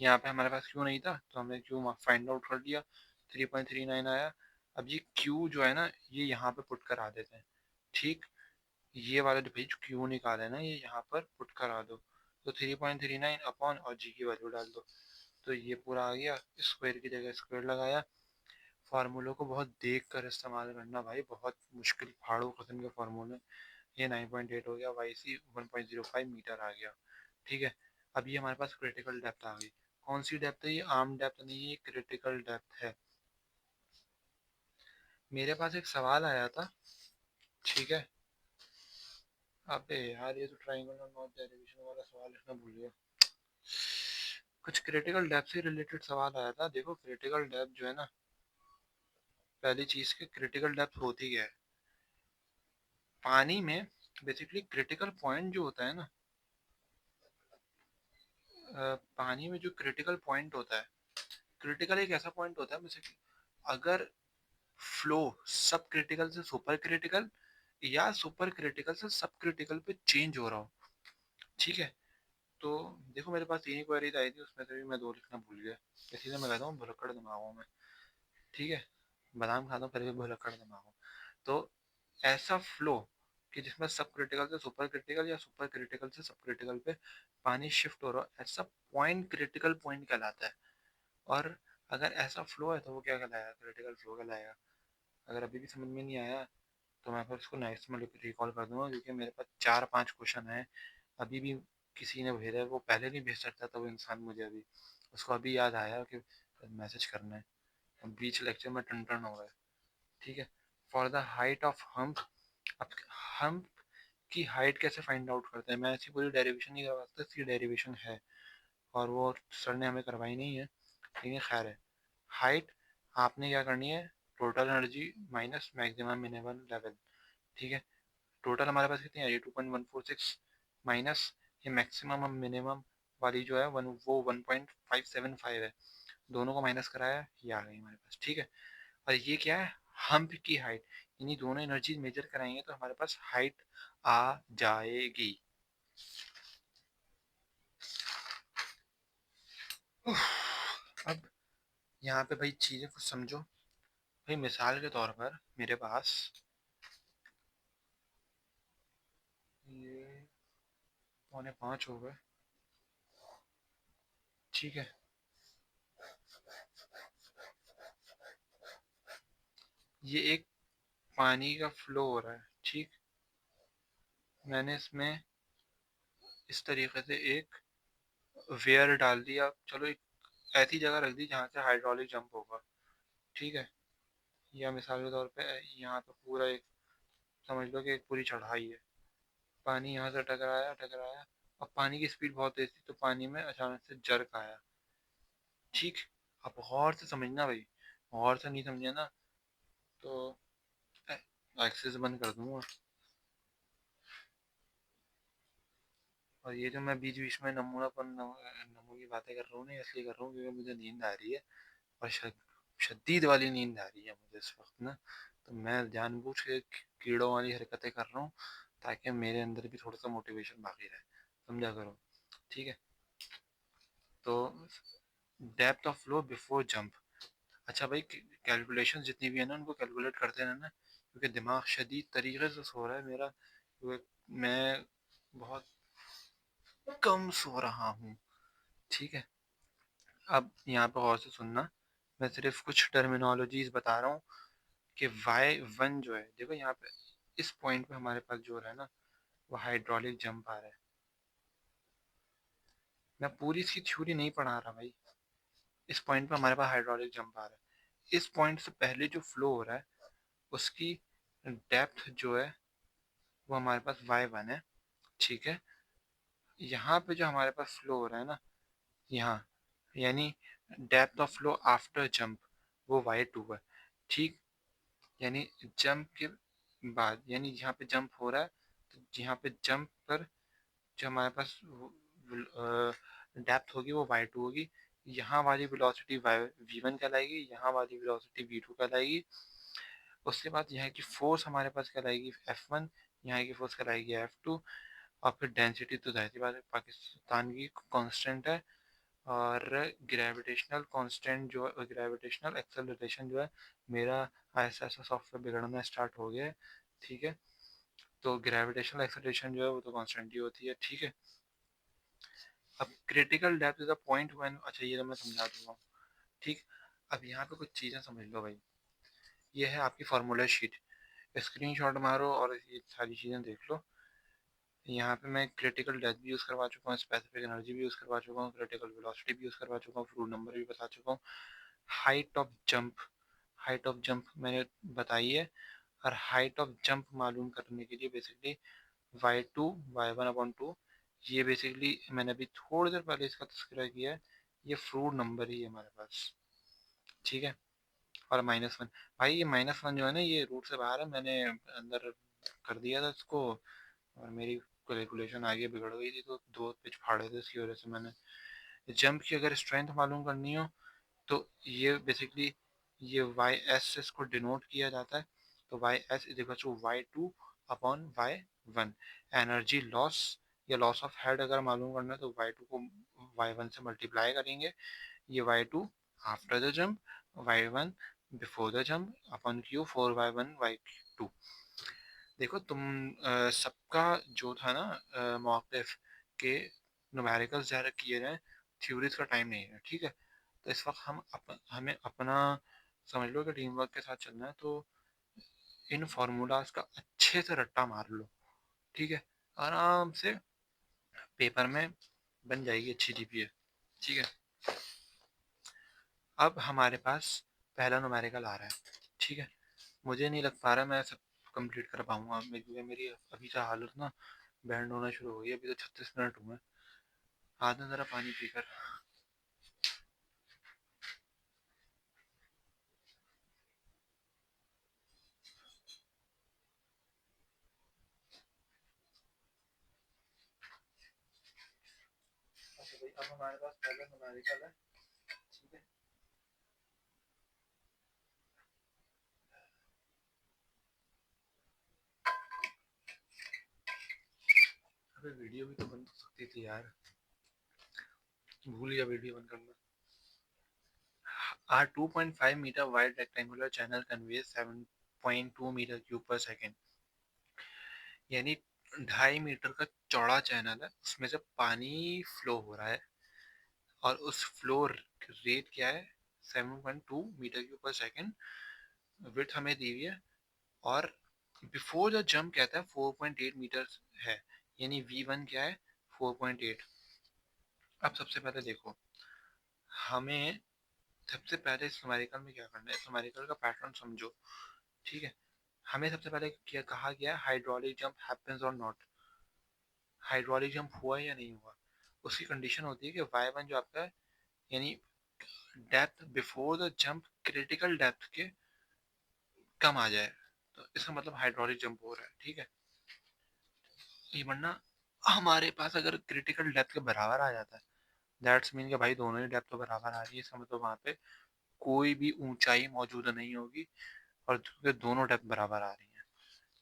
Speaker 1: यहाँ पे हमारे पास क्यू नहीं था, तो हमने क्यू फाइंड आउट कर दिया, 3.39 आया। अब ये क्यू जो है ना, ये यहाँ पे पुट करा देते हैं। ठीक, ये वाला जो पेज क्यू निकाले ना, ये यहाँ पर पुट करा दो, तो 3.39 अपॉन और जी की वैल्यू डाल दो, तो ये पूरा आ गया। स्क्वायर की जगह स्क्वायर लगाया। फार्मूलों को बहुत देख कर इस्तेमाल करना भाई, बहुत मुश्किल फाड़ू किस्म के फार्मूले। ये 9.8 हो गया, वाई सी 1.05 मीटर आ गया। ठीक है, अब ये हमारे पास क्रिटिकल डेप्थ आ गई। कौन सी डेप्थ है, ये आम डेप्थ नहीं है, ये क्रिटिकल डेप्थ है। मेरे पास एक सवाल आया था। ठीक है, अबे यार ये तो ट्रायंगल और नॉर्थ डेरिवेशन वाला सवाल लिखना भूल गया। कुछ क्रिटिकल डेप्थ से रिलेटेड सवाल आया था। देखो क्रिटिकल डेप्थ जो है ना, पहली चीज की क्रिटिकल डेप्थ होती क्या है पानी में। बेसिकली क्रिटिकल पॉइंट जो होता है ना, पानी में जो क्रिटिकल पॉइंट होता है, क्रिटिकल एक ऐसा पॉइंट होता है बेसिकली, अगर फ्लो सब क्रिटिकल से सुपर क्रिटिकल या सुपर क्रिटिकल से सब क्रिटिकल पे चेंज हो रहा हो। ठीक है। तो देखो मेरे पास 3 ही क्वेरीज आई थी, उसमें से भी मैं 2 लिखना भूल गया। इसीलिए मैं कहता हूँ भुलक्कड़ दिमाग हूँ मैं। ठीक है। बादाम खाता हूँ फिर भी भुलक्कड़ दिमाग हूँ। तो ऐसा फ्लो कि जिसमें सब क्रिटिकल से सुपर क्रिटिकल या सुपर क्रिटिकल से सब क्रिटिकल पे पानी शिफ्ट हो रहा है, ऐसा पॉइंट क्रिटिकल पॉइंट कहलाता है। और अगर ऐसा फ्लो है तो वो क्या कहलाएगा, क्रिटिकल फ्लो कहलाएगा। अगर अभी भी समझ में नहीं आया तो मैं फिर उसको नेक्स्ट में रिकॉल कर दूंगा, क्योंकि मेरे पास 4-5 क्वेश्चन है अभी भी। किसी ने भेजा है, वो पहले नहीं भेज सकता था वो इंसान, मुझे अभी उसको अभी याद आया कि मैसेज करना है। बीच लेक्चर में टन टन हो गया। ठीक है। For the height of hump. अब हम्प की हाइट कैसे फाइंड आउट करते हैं, मैं ऐसी पूरी डेरिवेशन नहीं करवा सकता, इसकी डेरिवेशन है और वो सर ने हमें करवाई नहीं है, लेकिन खैर है। हाइट आपने क्या करनी है, total energy minus maximum minimum level. ठीक है। टोटल हमारे पास कितनी आ रही है, 2.146 माइनस ये मैक्सिमम और मिनिमम वाली जो है वो 1.575 है। दोनों को माइनस कराया, ये आ गई हमारे पास। ठीक है। और ये क्या है, हम्प की हाइट। यानी दोनों एनर्जी मेजर कराएंगे तो हमारे पास हाइट आ जाएगी। उफ, अब यहाँ पे भाई चीजें कुछ समझो। भाई मिसाल के तौर पर मेरे पास ये 4:45 हो गए। ठीक है। ये एक पानी का फ्लो हो रहा है। ठीक। मैंने इसमें इस तरीके से एक वेयर डाल दिया, चलो एक ऐसी जगह रख दी जहाँ से हाइड्रोलिक जंप होगा। ठीक है। या मिसाल के तौर पे यहाँ पे पूरा एक, समझ लो कि एक पूरी चढ़ाई है। पानी यहाँ से टकराया टकराया, और पानी की स्पीड बहुत तेज थी तो पानी में अचानक से जर्क आया। ठीक। अब गौर से समझना भाई, गौर से नहीं समझे ना तो एक्सेस बंद कर दूंगा। और ये जो मैं बीच बीच में नमू की बातें कर रहा हूँ ना, इसलिए कर रहा हूँ क्योंकि मुझे नींद आ रही है। और शदीद वाली नींद आ रही है मुझे इस वक्त ना। तो मैं जानबूझ के कीड़ों वाली हरकतें कर रहा हूँ ताकि मेरे अंदर भी थोड़ा सा मोटिवेशन बाकी रहे। समझा करो। ठीक है। तो depth of flow before jump. अच्छा भाई, कैलकुलेशन जितनी भी है ना उनको कैलकुलेट करते रहना, क्योंकि दिमाग शदीद तरीके से सो रहा है मेरा, क्योंकि मैं बहुत कम सो रहा हूँ। ठीक है। अब यहाँ पे गौर से सुनना, मैं सिर्फ कुछ टर्मिनोलॉजीज बता रहा हूँ कि y1 जो है, देखो यहाँ पे इस पॉइंट पे हमारे पास जो है ना वो हाइड्रोलिक जंप आ रहा है। मैं पूरी इसकी थ्योरी नहीं पढ़ा रहा भाई। इस पॉइंट पे हमारे पास हाइड्रोलिक जंप आ रहा है। इस पॉइंट से पहले जो फ्लो हो रहा है उसकी डेप्थ जो है वो हमारे पास y1 है। ठीक है। यहाँ पे जो हमारे पास फ्लो हो रहा है ना, यहाँ, यानी depth of flow after jump, वो y2 है। ठीक। यानी जंप के बाद, यानी जहाँ पे जंप हो रहा है, तो यहाँ पे जंप पर जो हमारे पास डेप्थ होगी वो y2 होगी। यहाँ वाली वेलोसिटी v1 कहलाएगी, यहाँ वाली वेलोसिटी v2 कहलाएगी। उसके बाद यहाँ की फोर्स हमारे पास कहलाएगी F1, यहाँ की फोर्स कहलाएगी F2। और फिर डेंसिटी तो जाहिर सी बात है पाकिस्तान की कांस्टेंट है। और ग्रेविटेशनल कांस्टेंट जो है, ग्रेविटेशनल एक्सेलरेशन जो है, मेरा ऐसा ऐसा सॉफ्टवेयर बिगड़ना स्टार्ट हो गया है। ठीक है। तो ग्रेविटेशनल एक्सेलरेशन जो है वो तो कांस्टेंट ही होती है। ठीक है। अब critical depth is the point when, अच्छा ये तो मैं समझा दूंगा। ठीक। अब यहाँ पे कुछ चीज़ें समझ लो भाई। ये है आपकी फार्मूला शीट, स्क्रीनशॉट मारो और ये सारी चीज़ें देख लो। यहाँ पे मैं क्रिटिकल डेप्थ भी यूज़ करवा चुका हूँ, स्पेसिफिक एनर्जी भी यूज़ करवा चुका हूँ, क्रिटिकल वेलोसिटी भी यूज़ करवा चुका हूँ, फ्लूइड नंबर भी बता चुका हूँ। Height of jump, height of jump मैंने बताई है। और हाइट ऑफ जंप मालूम करने के लिए बेसिकली y1/2 ये बेसिकली मैंने अभी थोड़ी देर पहले इसका तस्करा किया है, ये फ्रूट नंबर ही है हमारे पास, ठीक है। और -1, भाई ये -1 जो है ना ये रूट से बाहर है, मैंने अंदर कर दिया था इसको, और मेरी कैलकुलेशन आगे बिगड़ गई थी, तो 2 पेज फाड़े थे इसकी वजह से मैंने। जंप की अगर स्ट्रेंथ मालूम करनी हो तो ये बेसिकली ये वाई एस से इसको डिनोट किया जाता है, तो y s is equal to y2/y1। Energy loss या लॉस ऑफ हेड अगर मालूम करना है तो y2 को y1 से मल्टीप्लाई करेंगे, ये y2 after the jump, y1 before the jump upon q 4y1 y2। देखो तुम सबका जो था ना मॉक के न्यूमेरिकल्स ज़्यादा किए रहे, थ्योरीज का टाइम नहीं है, ठीक है। तो इस वक्त हमें अपना समझ लो कि टीम वर्क के साथ चलना है, तो इन फार्मूलाज का अच्छे से रट्टा मार लो, ठीक है। आराम से पेपर में बन जाएगी अच्छी जीपीए, ठीक है। अब हमारे पास पहला न्यूमेरिकल आ रहा है, ठीक है। मुझे नहीं लग पा रहा मैं सब कंप्लीट कर पाऊंगा, क्योंकि मेरी अभी से हालत ना बैंड होना शुरू हो गई, अभी तो 36 मिनट हुए। हाथ में ज़रा पानी पीकर। अच्छा भाई, अब हमारे पास पहला न्यूमेरिकल है, ठीक है। अबे वीडियो भी तो बंद हो सकती थी यार, भूल गया वीडियो बंद करना। Our 2.5 meter wide rectangular channel conveys 7.2 meter cube per second, यानी 2.5 मीटर का चौड़ा चैनल है, उसमें से पानी फ्लो हो रहा है, और उस फ्लो रेट क्या है 7.2 meter cube per second, width हमें दी हुई है, और बिफोर द जंप कहता है 4.8 मीटर है, यानी v1 क्या है 4.8। अब सबसे पहले देखो, हमें सबसे पहले इस न्यूमेरिकल में क्या करना है, इस न्यूमेरिकल का पैटर्न समझो, ठीक है। हमें सबसे पहले क्या कहा गया, हाइड्रोलिक जंप हैपेंस और नॉट, हाइड्रोलिक जंप हुआ या नहीं हुआ। उसकी कंडीशन होती है कि y1 जो आपका है, यानी depth before the jump critical depth के कम आ जाए, तो इसका मतलब हाइड्रोलिक जंप हो रहा है, ठीक है। ये वरना हमारे पास अगर क्रिटिकल डेप्थ के बराबर आ जाता है, दैट्स मीन कि भाई दोनों ही डेप्थ तो बराबर आ रही है, इसका मतलब वहाँ पे कोई भी ऊंचाई मौजूद नहीं होगी, और दोनों डेप्थ बराबर आ रही है,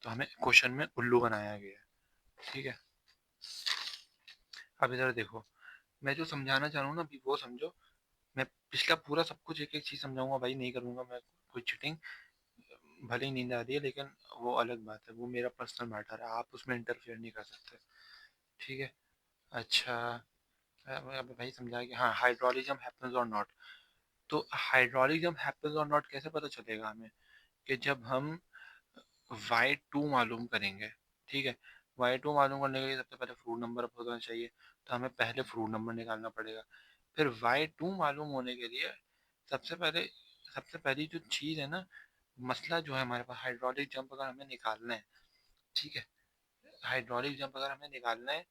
Speaker 1: तो हमें क्वेश्चन में उल्लू बनाया गया है, ठीक है। अब इधर देखो, मैं जो समझाना चाह रहा हूँ ना अभी वो समझो। मैं पिछला पूरा सब कुछ एक एक चीज समझाऊंगा भाई, नहीं करूंगा मैं कोई चीटिंग। भले ही नींद आ रही है लेकिन वो अलग बात है, वो मेरा पर्सनल मैटर है, आप उसमें इंटरफेयर नहीं कर सकते, ठीक है। अच्छा, अब भाई समझा कि हाँ हाइड्रोलिक जंप हैपेंस और नॉट, तो हाइड्रोलिक जंप हैपेंस और नॉट कैसे पता चलेगा हमें, कि जब हम y2 मालूम करेंगे, ठीक है। y2 मालूम करने के लिए सबसे पहले फ्रूट नंबर होना चाहिए, तो हमें पहले फ्रूट नंबर निकालना पड़ेगा। फिर y2 मालूम होने के लिए सबसे पहले सबसे पहली जो चीज़ है ना, मसला जो है हमारे पास, हाइड्रोलिक जंप अगर हमें निकालना है, ठीक है, हाइड्रोलिक जंप अगर हमें निकालना है,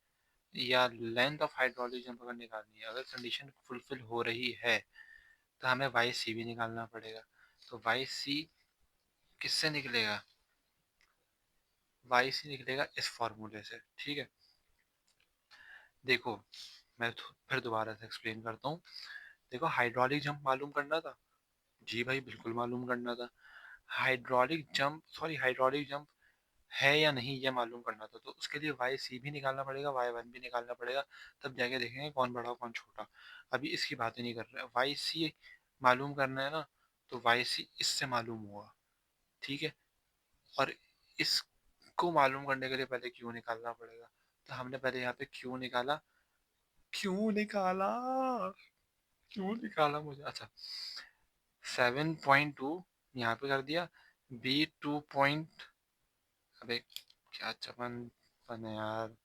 Speaker 1: या लेंथ ऑफ हाइड्रोलिक जंप अगर निकालनी है, अगर कंडीशन फुलफिल हो रही है तो हमें वाई सी भी निकालना पड़ेगा। तो वाई सी किससे निकलेगा, वाई सी निकलेगा इस फॉर्मूले से, ठीक है। देखो मैं फिर दोबारा से एक्सप्लेन करता हूँ। देखो हाइड्रोलिक जंप मालूम करना था, जी भाई बिल्कुल मालूम करना था। हाइड्रोलिक जंप है या नहीं ये मालूम करना था, तो उसके लिए वाई सी भी निकालना पड़ेगा, वाई वन भी निकालना पड़ेगा, तब जाके देखेंगे कौन बड़ा कौन छोटा। अभी इसकी बातें नहीं कर रहे, वाई सी मालूम करना है ना, तो वाई सी इससे मालूम हुआ, ठीक है। और इसको मालूम करने के लिए पहले क्यू निकालना पड़ेगा, तो हमने पहले यहाँ पे क्यू निकाला, क्यों निकाला क्यों निकाला मुझे, अच्छा 7.2 यहाँ पे कर दिया, बी 2 अबे क्या चपन बने यार,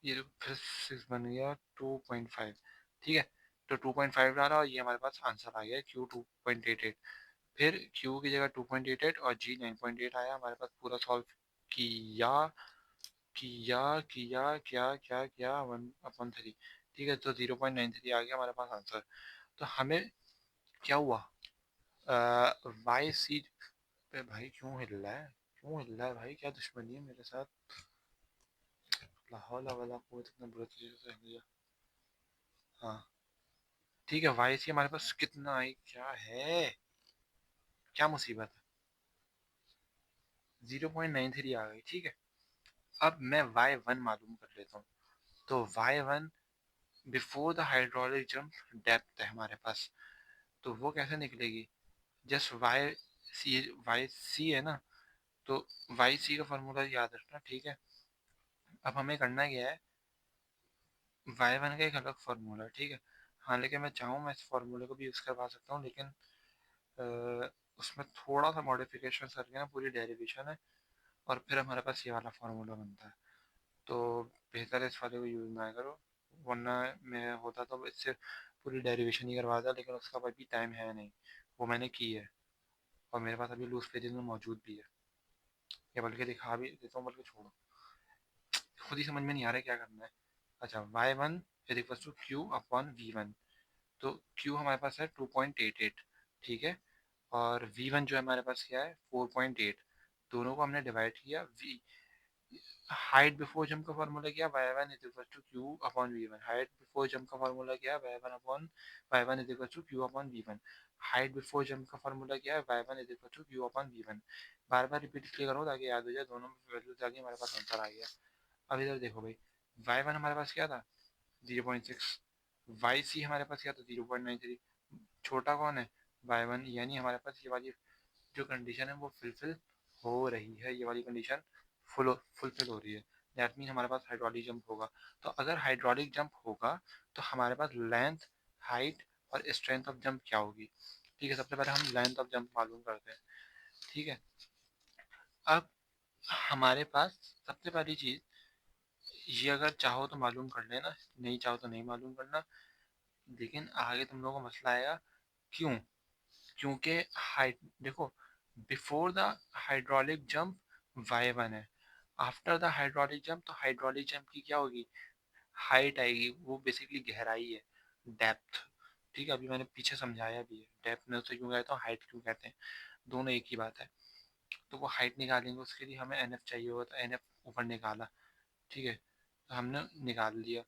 Speaker 1: ये तो फिर 6 बन गया 2.5, ठीक है। तो 2.5 डाला और ये हमारे पास आंसर आ गया क्यू 2.88। फिर क्यू की जगह 2.88 और जी 9.8 आया हमारे पास, पूरा सॉल्व किया किया किया क्या क्या क्या 1/3। ठीक है, तो 0.93 आ गया हमारे पास आंसर। तो हमें क्या हुआ, वाई सी पे भाई क्यों हिल रहा है, क्यों हिल रहा है भाई, क्या दुश्मनी है मेरे साथ, ला हौला वला कुव्वत इतना बुरा तरीके से हिल गया। हाँ ठीक है, वाई सी हमारे पास कितना आई, क्या है, क्या मुसीबत है, 0.93 आ गई। ठीक है, अब मैं वाई वन मालूम कर लेता हूँ। तो y one before the hydraulic jump depth है हमारे पास, तो वो कैसे निकलेगी, जस्ट वाई सी है ना, तो वाई सी का फॉर्मूला याद रखना। ठीक है, अब हमें करना क्या है, वाई वन का एक अलग फार्मूला है। ठीक है, हाँ लेकिन मैं चाहूँ मैं इस फार्मूले को भी यूज़ करवा सकता हूँ, लेकिन उसमें थोड़ा सा मॉडिफिकेशन करके ना पूरी डेरिवेशन है, और फिर हमारे पास ये वाला फार्मूला बनता है। तो बेहतर है इस वाले को यूज़ ना करो, वरना मैं होता तो इससे पूरी डेरिवेशन ही करवाता, लेकिन उसका अभी टाइम है नहीं, वो मैंने की है, और मेरे पास अभी लूज पेजेस में मौजूद भी है, या बल्कि दिखा भी देता हूँ, बल्कि छोड़ो, खुद ही समझ में नहीं आ रहा है क्या करना है। अच्छा, y one is equal to q upon v one, तो Q हमारे पास है 2.88। ठीक है, और V1 जो है हमारे पास क्या है 4.8, दोनों को हमने डिवाइड किया। V हाइट बिफोर जंप का फार्मूला क्या है, y one is equal to q upon v one, height before jump का फार्मूला क्या है, y one is equal to q upon v one, height before jump का फार्मूला क्या है, y one is equal to q upon v one. बार बार रिपीट इसलिए करो ताकि याद हो जाए, दोनों में वैल्यू जाके हमारे पास आंसर आ गया। अब इधर देखो भाई, वाई वन हमारे पास क्या था 0.6, वाई सी हमारे पास क्या था 0.93, छोटा कौन है वाई वन, यानी हमारे पास ये वाली जो कंडीशन है वो फुलफिल हो रही है, ये वाली कंडीशन फुलफिल हो रही है। दैट मीन हमारे पास हाइड्रोलिक जंप होगा। तो अगर हाइड्रोलिक जंप होगा तो हमारे पास लेंथ, हाइट और स्ट्रेंथ ऑफ जंप क्या होगी। ठीक है, सबसे पहले हम लेंथ ऑफ जंप मालूम करते हैं। ठीक है, अब हमारे पास सबसे पहली चीज, ये अगर चाहो तो मालूम कर लेना, नहीं चाहो तो नहीं मालूम करना, लेकिन आगे तुम लोगों को मसला आएगा। क्यों, क्योंकि हाइट देखो, before the hydraulic jump y one है, आफ्टर द हाइड्रोलिक जंप तो हाइड्रोलिक जंप की क्या होगी, हाइट आएगी, वो बेसिकली गहराई है, डेप्थ। ठीक है, अभी मैंने पीछे समझाया भी है, डेप्थ में तो क्यों कहता हूँ, हाइट क्यों कहते हैं, दोनों एक ही बात है। तो वो हाइट निकालेंगे, उसके लिए हमें एन एफ चाहिए होगा, तो एन एफ ऊपर निकाला। ठीक है, तो हमने निकाल लिया।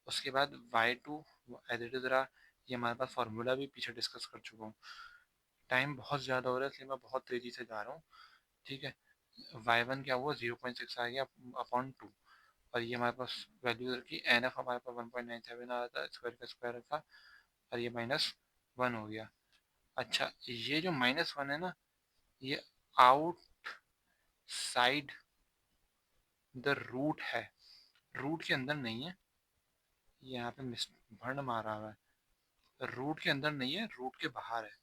Speaker 1: उसके बाद y two as it is रहा, ये हमारे पास फार्मूला भी पीछे डिस्कस कर चुका हूँ। टाइम बहुत ज़्यादा हो रहा है इसलिए मैं बहुत तेज़ी से जा रहा हूँ। ठीक है, वाई वन क्या हुआ 0.6 आ गया अपॉन टू, और ये हमारे पास वैल्यू रखी, एन एफ हमारे पास 1.97 आ रहा था, स्क्वायर का स्क्वायर रखा, और ये -1 हो गया। अच्छा, ये जो -1 है ना, ये आउटसाइड द रूट है, रूट के अंदर नहीं है, ये यहाँ पे मिस भंड मारा हुआ है, रूट के अंदर नहीं है, रूट के बाहर है।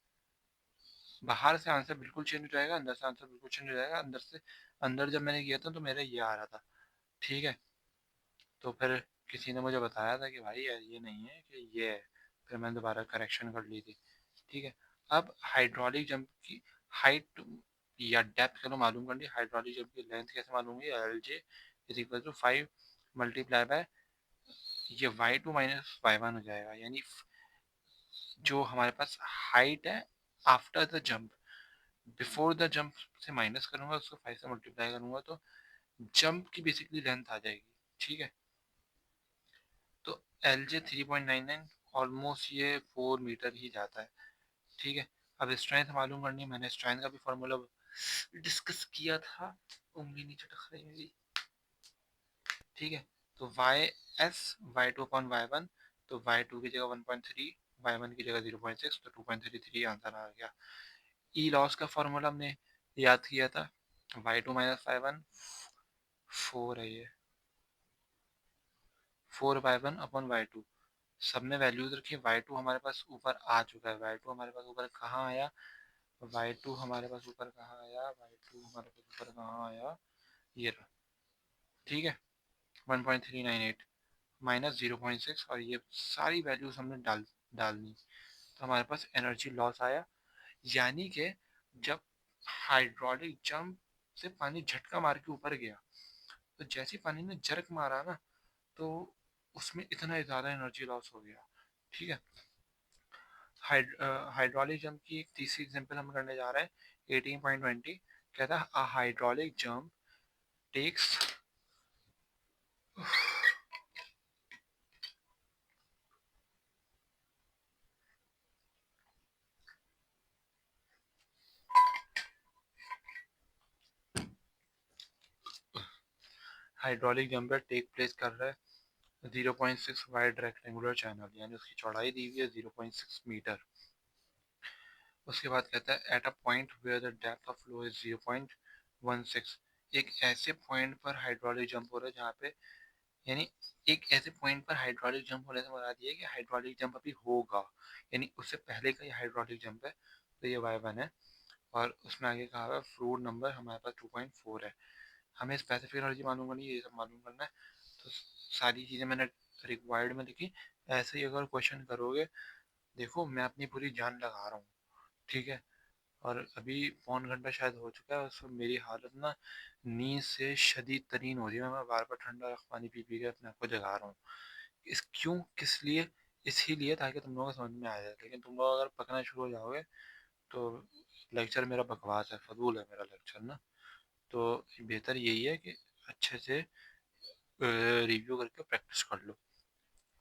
Speaker 1: बाहर से आंसर बिल्कुल चेंज हो जाएगा, अंदर से आंसर बिल्कुल चेंज हो जाएगा, अंदर से अंदर जब मैंने किया था तो मेरा ये आ रहा था। ठीक है, तो फिर किसी ने मुझे बताया था कि भाई यार ये नहीं है कि ये है, फिर मैंने दोबारा करेक्शन कर ली थी। ठीक है, अब हाइड्रोलिक जंप की हाइट या डेप्थ चलो मालूम कर ली, हाइड्रोलिक जंप की लेंथ कैसे मालूम हुई, l j is equal to 5 multiply by ये y two minus y one हो जाएगा, यानी जो हमारे पास हाइट है after the jump, before the jump से माइनस करूंगा, उसको 5 से मल्टीप्लाई करूंगा, तो जंप की बेसिकली लेंथ आ जाएगी। ठीक है, तो एल जे 3.99, ऑलमोस्ट ये 4 मीटर ही जाता है। ठीक है, अब स्ट्रेंथ मालूम करनी है, मैंने स्ट्रेंथ का भी फॉर्मूला डिस्कस किया था, उंगली नीचे टक रही मेरी। ठीक है, तो y s y two upon y one, तो वाई टू की जगह 1.3, वाई वन की जगह 0.6, तो 2.33 आंसर आ गया। ई लॉस का फॉर्मूला हमने याद किया था, y two minus y one, 4 है ये, 4 y one upon y two, सब में वैल्यूज रखी, वाई टू हमारे पास ऊपर आ चुका है, वाई टू हमारे पास ऊपर कहाँ आया, वाई टू हमारे पास ऊपर कहाँ आया, वाई टू हमारे पास ऊपर कहाँ आया, ये रहा। ठीक है, 1.398 -0.6, और ये सारी वैल्यूज हमने डालनी, तो हमारे पास एनर्जी लॉस आया, यानी कि जब हाइड्रोलिक जंप से पानी झटका मार के ऊपर गया, तो जैसे ही पानी ने जर्क मारा ना, तो उसमें इतना ज़्यादा एनर्जी लॉस हो गया। ठीक है। हाइड्रोलिक जंप की एक तीसरी एग्जांपल हम करने जा रहे हैं, 18.20। कहता है a hydraulic jump takes hydraulic jumper take place कर रहा है 0.6 वाइड रेक्टेंगुलर चैनल, यानी उसकी चौड़ाई दी हुई है 0.6 मीटर। उसके बाद कहता है at a point where the depth of flow is 0.16। एक ऐसे पॉइंट पर हाइड्रोलिक जंप हो रहा है जहाँ पे, यानी एक ऐसे पॉइंट पर हाइड्रोलिक जंप होने से बता दिया कि हाइड्रोलिक जंप अभी होगा, यानी उससे पहले का ये हाइड्रोलिक जंप है। तो ये y1 है, और उसमें आगे कहा हुआ है फ्लूइड नंबर हमारे पास 2.4 है। हमें स्पेसिफिक एनर्जी मालूम करनी है, ये सब मालूम करना है। तो सारी चीज़ें मैंने रिक्वायर्ड में लिखी। ऐसे ही अगर क्वेश्चन करोगे, देखो मैं अपनी पूरी जान लगा रहा हूँ, ठीक है। और अभी पौन घंटा शायद हो चुका है, उसमें मेरी हालत ना नींद से शदीद तरीन हो रही है। मैं बार बार ठंडा पानी पी पी के अपने आप को जगा रहा हूँ। इस क्यों, किस लिए? इसीलिए ताकि तुम लोगों को समझ में आ जाए। लेकिन तुम लोग अगर पकना शुरू हो जाओगे तो लेक्चर मेरा बकवास है, फजूल है मेरा लेक्चर ना। तो बेहतर यही है कि अच्छे से रिव्यू करके प्रैक्टिस कर लो।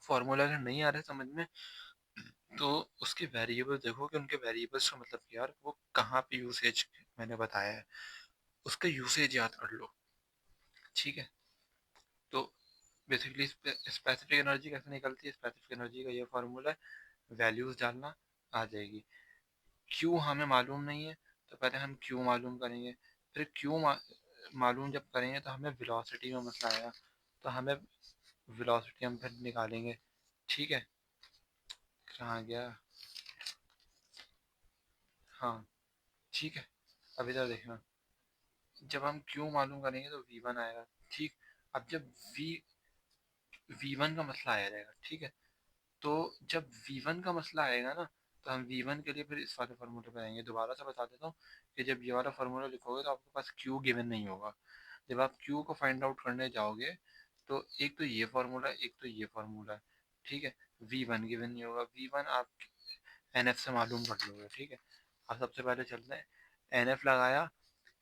Speaker 1: फॉर्मूला अगर नहीं आ रहा है समझ में, तो उसके वेरिएबल देखो कि उनके वेरिएबल्स का मतलब यार वो कहाँ पे यूसेज मैंने बताया है, उसका यूसेज याद कर लो। ठीक है। तो बेसिकली स्पेसिफिक एनर्जी कैसे निकलती है, स्पेसिफिक एनर्जी का ये फार्मूला है, वैल्यूज डालना आ जाएगी। क्यू हमें मालूम नहीं है, तो पहले हम क्यू मालूम करेंगे। फिर क्यू मालूम जब करेंगे तो हमें वेलोसिटी में मसला आएगा, तो हमें वेलोसिटी हम फिर निकालेंगे। ठीक है। कहाँ गया? हाँ, ठीक है। अब इधर देखना, जब हम क्यू मालूम करेंगे तो V1 आएगा। ठीक। अब जब V V1 का मसला आया जाएगा, ठीक है। तो जब V1 का मसला आएगा ना, तो हम V1 के लिए फिर इस वाले फार्मूले पे आएंगे। दोबारा से बता देता हूँ कि जब ये वाला फार्मूला लिखोगे तो आपके पास Q गिवन नहीं होगा। जब आप Q को फाइंड आउट करने जाओगे, तो एक तो ये फार्मूला है, एक तो ये फार्मूला है। ठीक है। V1 गिवन नहीं होगा, V1 आप NF से मालूम कर लोगे। ठीक है। अब सबसे पहले चलते हैं, NF लगाया,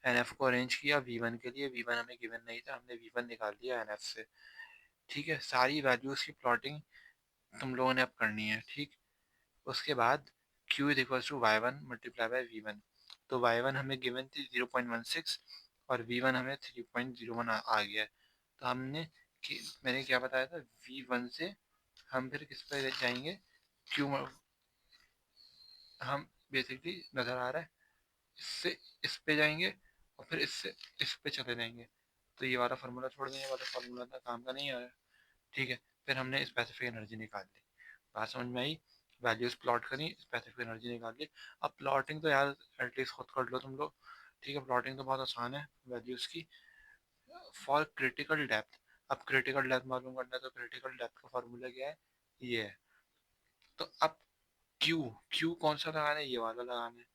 Speaker 1: NF को अरेंज किया V1 के लिए। V1 हमें गिवन नहीं था, हमने V1 निकाल दिया NF से। ठीक है। सारी वैल्यूज की प्लॉटिंग तुम लोगों ने अब करनी है। ठीक। उसके बाद Q is equal to y one multiply by v one. तो वाई वन हमें गिवन थी 0.16, और वी वन हमें 3.01 आ गया है। तो हमने मैंने क्या बताया था, V1 से हम फिर किस पे जाएंगे, Q। हम बेसिकली नज़र आ रहा है, इससे इस पे जाएंगे, और फिर इससे इस पे चले जाएंगे। तो ये वाला फार्मूला छोड़ देंगे, वाला फार्मूला था काम का नहीं आया। ठीक है। फिर हमने स्पेसिफिक एनर्जी निकाल ली। बात समझ में आई? वैल्यूज प्लॉट करी, स्पेसिफिक एनर्जी निकाल ली। अब प्लॉटिंग तो यार एटलीस्ट खुद कर लो तुम लोग। ठीक है। प्लॉटिंग तो बहुत आसान है वैल्यूज की। फॉर क्रिटिकल डेप्थ, अब क्रिटिकल डेप्थ मालूम करना है, तो क्रिटिकल डेप्थ का फार्मूला क्या है, ये है। तो अब क्यू, क्यू कौन सा लगाना है, ये वाला लगाना है।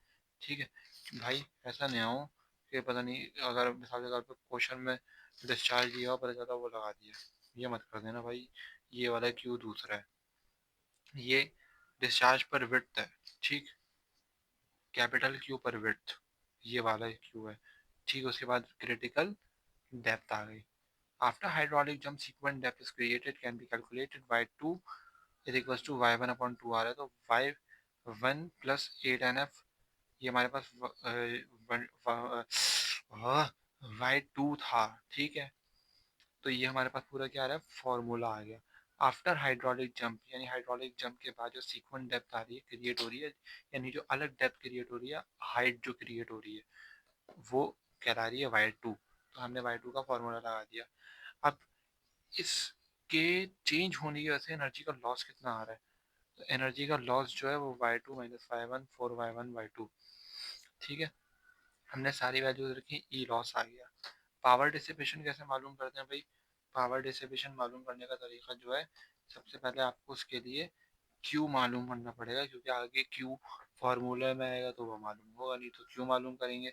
Speaker 1: ठीक है। भाई ऐसा नहीं हो कि पता नहीं, अगर मिसाल के तौर पर क्वेश्चन में डिस्चार्ज दिया हो, पता चला वो लगा दिया, ये मत कर देना भाई। ये वाला क्यू दूसरा है, ये डिस्चार्ज पर विड्थ है। ठीक। कैपिटल क्यू पर विड्थ, ये वाला क्यू है। ठीक। उसके बाद क्रिटिकल डेप्थ आ गई। After hydraulic jump sequent depth is created can be calculated by 2 is equals to y1/2 आ रहा है। तो y1 प्लस 8NF, ये हमारे पास y2 था। ठीक है। तो ये हमारे पास पूरा क्या आ रहा है, फॉर्मूला आ गया। आफ्टर हाइड्रोलिक जंप, यानी हाइड्रोलिक जंप के बाद जो सीक्वेंट डेप्थ आ रही है, क्रिएट हो रही है, यानी जो अलग डेप्थ क्रिएट हो रही है, हाइट जो क्रिएट हो रही है, वो कहला रही है y2। तो हमने y2 का फॉर्मूला लगा दिया। अब इसके चेंज होने की वजह से एनर्जी का लॉस कितना आ रहा है, तो एनर्जी का लॉस जो है वो y2 minus y1 4y1 y2। ठीक है। हमने सारी वैल्यूज रखी, ई लॉस आ गया। पावर डिसिपेशन कैसे मालूम करते हैं भाई? पावर डिसिपेशन मालूम करने का तरीका जो है, सबसे पहले आपको उसके लिए क्यू मालूम करना पड़ेगा, क्योंकि आगे क्यू फॉर्मूले में आएगा तो वो मालूम होगा नहीं। तो क्यू मालूम करेंगे,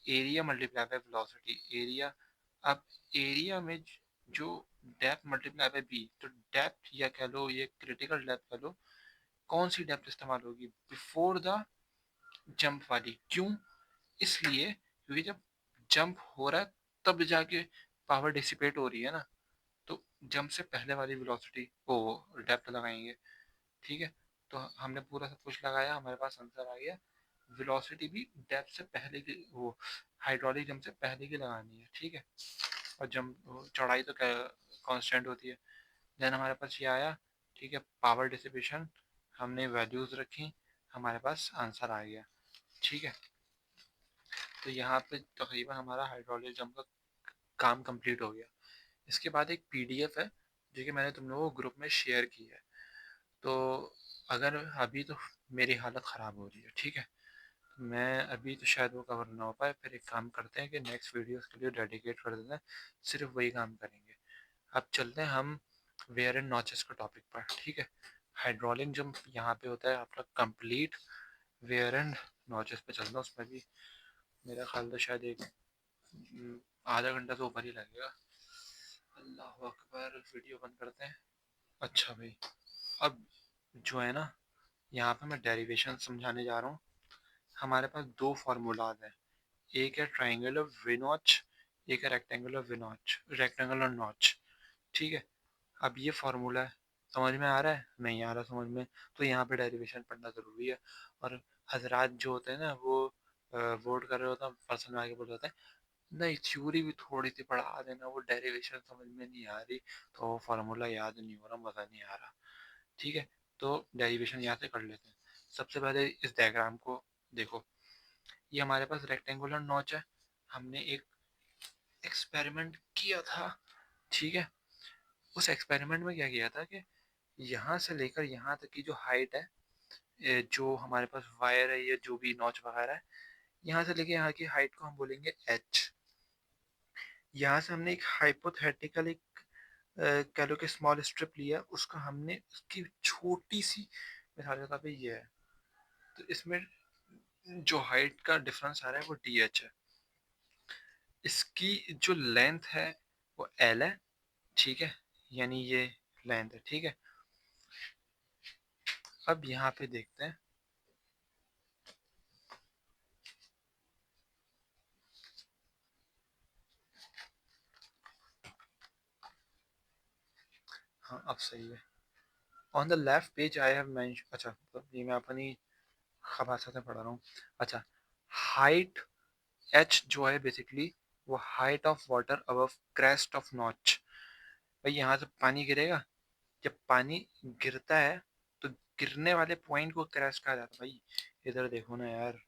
Speaker 1: area multiply by velocity. Area अब एरिया में जो डेप्थ मल्टीप्लाई बाय बी, तो डेप्थ या कह लो ये क्रिटिकल डेप्थ कह लो, कौन सी डेप्थ इस्तेमाल होगी? बिफोर द जंप वाली। क्यों? इसलिए क्योंकि जब जंप हो रहा है तब जाके पावर डिसिपेट हो रही है ना, तो जंप से पहले वाली वेलोसिटी को डेप्थ लगाएंगे। ठीक है, तो हमने पूरा सब कुछ लगाया, हमारे पास आंसर आ गया। वेलोसिटी भी डेप्थ से पहले की, वो हाइड्रोलिक जंप से पहले की लगानी है। ठीक है, और जंप चढ़ाई तो कांस्टेंट होती है। देन हमारे पास ये आया। ठीक है, पावर डिसिपेशन हमने वैल्यूज रखी, हमारे पास आंसर आ गया। ठीक है, तो यहाँ पे तकरीबन हमारा हाइड्रोलिक जंप का काम कंप्लीट हो गया। इसके बाद एक पीडीएफ है जो कि मैंने तुम लोगों को ग्रुप में शेयर की है। तो अगर अभी तो मेरी हालत ख़राब हो रही है, ठीक है, मैं अभी तो शायद वो कवर ना हो पाए। फिर एक काम करते हैं कि नेक्स्ट वीडियोस के लिए डेडिकेट कर देते हैं, सिर्फ वही काम करेंगे। अब चलते हैं हम वेयर एंड नॉचेस के टॉपिक पर। ठीक है, हाइड्रोलिक जंप यहाँ पे होता है आपका कंप्लीट। वेयर एंड नॉचेस पे चलना, उसमें भी मेरा ख्याल तो शायद एक आधा घंटा से ऊपर ही लगेगा। अल्लाह अकबर, वीडियो बंद करते हैं। अच्छा भाई, अब जो है ना, यहाँ पे मैं डेरिवेशन समझाने जा रहा हूँ। हमारे पास दो फार्मूलाज हैं, एक है ट्राइंगुलर वी नॉच, एक है rectangular v notch, rectangular notch. ठीक है, अब ये फार्मूला है, समझ में आ रहा है? नहीं आ रहा समझ में, तो यहाँ पे डेरिवेशन पढ़ना ज़रूरी है। और हजरात जो होते हैं ना, वो वोट कर रहे होते हैं, पर्सन में आके बोल रहे होते हैं नहीं थ्योरी भी थोड़ी सी पढ़ा देना, वो डेरिवेशन समझ में नहीं आ रही, तो वो फार्मूला याद नहीं हो रहा, मज़ा नहीं आ रहा। ठीक है, तो डेरिवेशन यहाँ से कर लेते हैं। सबसे पहले इस डायग्राम को देखो, ये हमारे पास रेक्टेंगुलर नॉच है। हमने एक एक्सपेरिमेंट किया था। ठीक है, उस एक्सपेरिमेंट में क्या किया था कि यहाँ से लेकर यहाँ तक की जो हाइट है, जो हमारे पास वायर है, ये जो भी नॉच वगैरह है, यहाँ से लेकर यहाँ की हाइट को हम बोलेंगे एच। यहाँ से हमने एक हाइपोथेटिकल एक कह लो कि स्मॉल स्ट्रिप लिया, उसका हमने उसकी छोटी सी मिसाल के तौर पे ये है, तो इसमें जो हाइट का डिफरेंस आ रहा है वो डी एच है। इसकी जो लेंथ है वो एल है। ठीक है, यानी ये लेंथ है। ठीक है, अब यहाँ पे देखते हैं। हाँ अब सही है। On the left page I have mention, अच्छा तो ये मैं अपनी खबासा से पढ़ रहा हूँ। अच्छा, हाइट एच जो है बेसिकली वो height of water above crest of notch. भाई यहाँ से पानी गिरेगा, जब पानी गिरता है तो गिरने वाले पॉइंट को क्रैश कहा जाता है। भाई इधर देखो ना यार,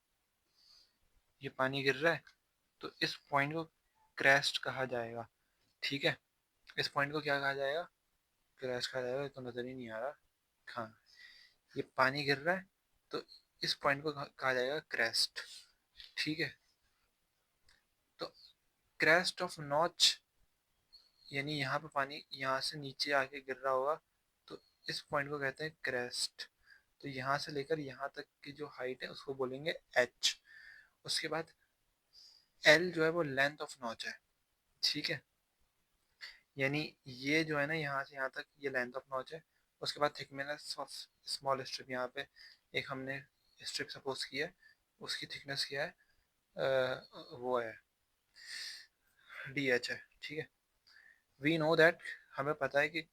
Speaker 1: ये पानी गिर रहा है, तो इस पॉइंट को क्रैश कहा जाएगा। ठीक है, इस पॉइंट को क्या कहा जाएगा? क्रैश कहा जाएगा। ये तो नजर ही नहीं आ रहा। हाँ, ये पानी गिर रहा है, तो इस पॉइंट को कहा जाएगा क्रेस्ट। ठीक है, तो क्रेस्ट ऑफ नॉच यानी यहाँ पे पानी यहाँ से नीचे आके गिर रहा होगा, तो इस पॉइंट को कहते हैं क्रेस्ट। तो यहाँ से लेकर यहाँ तक की जो हाइट है उसको बोलेंगे एच। उसके बाद एल जो है वो लेंथ ऑफ नॉच है। ठीक है, यानी ये जो है ना यहाँ से यहाँ तक ये लेंथ ऑफ नॉच है। उसके बाद थिकनेस ऑफ स्मॉल स्ट्रिप, यहाँ पे एक हमने स्ट्रिप सपोज किया है, उसकी थिकनेस क्या है? वो है डी एच है। ठीक है, वी नो दैट, हमें पता है कि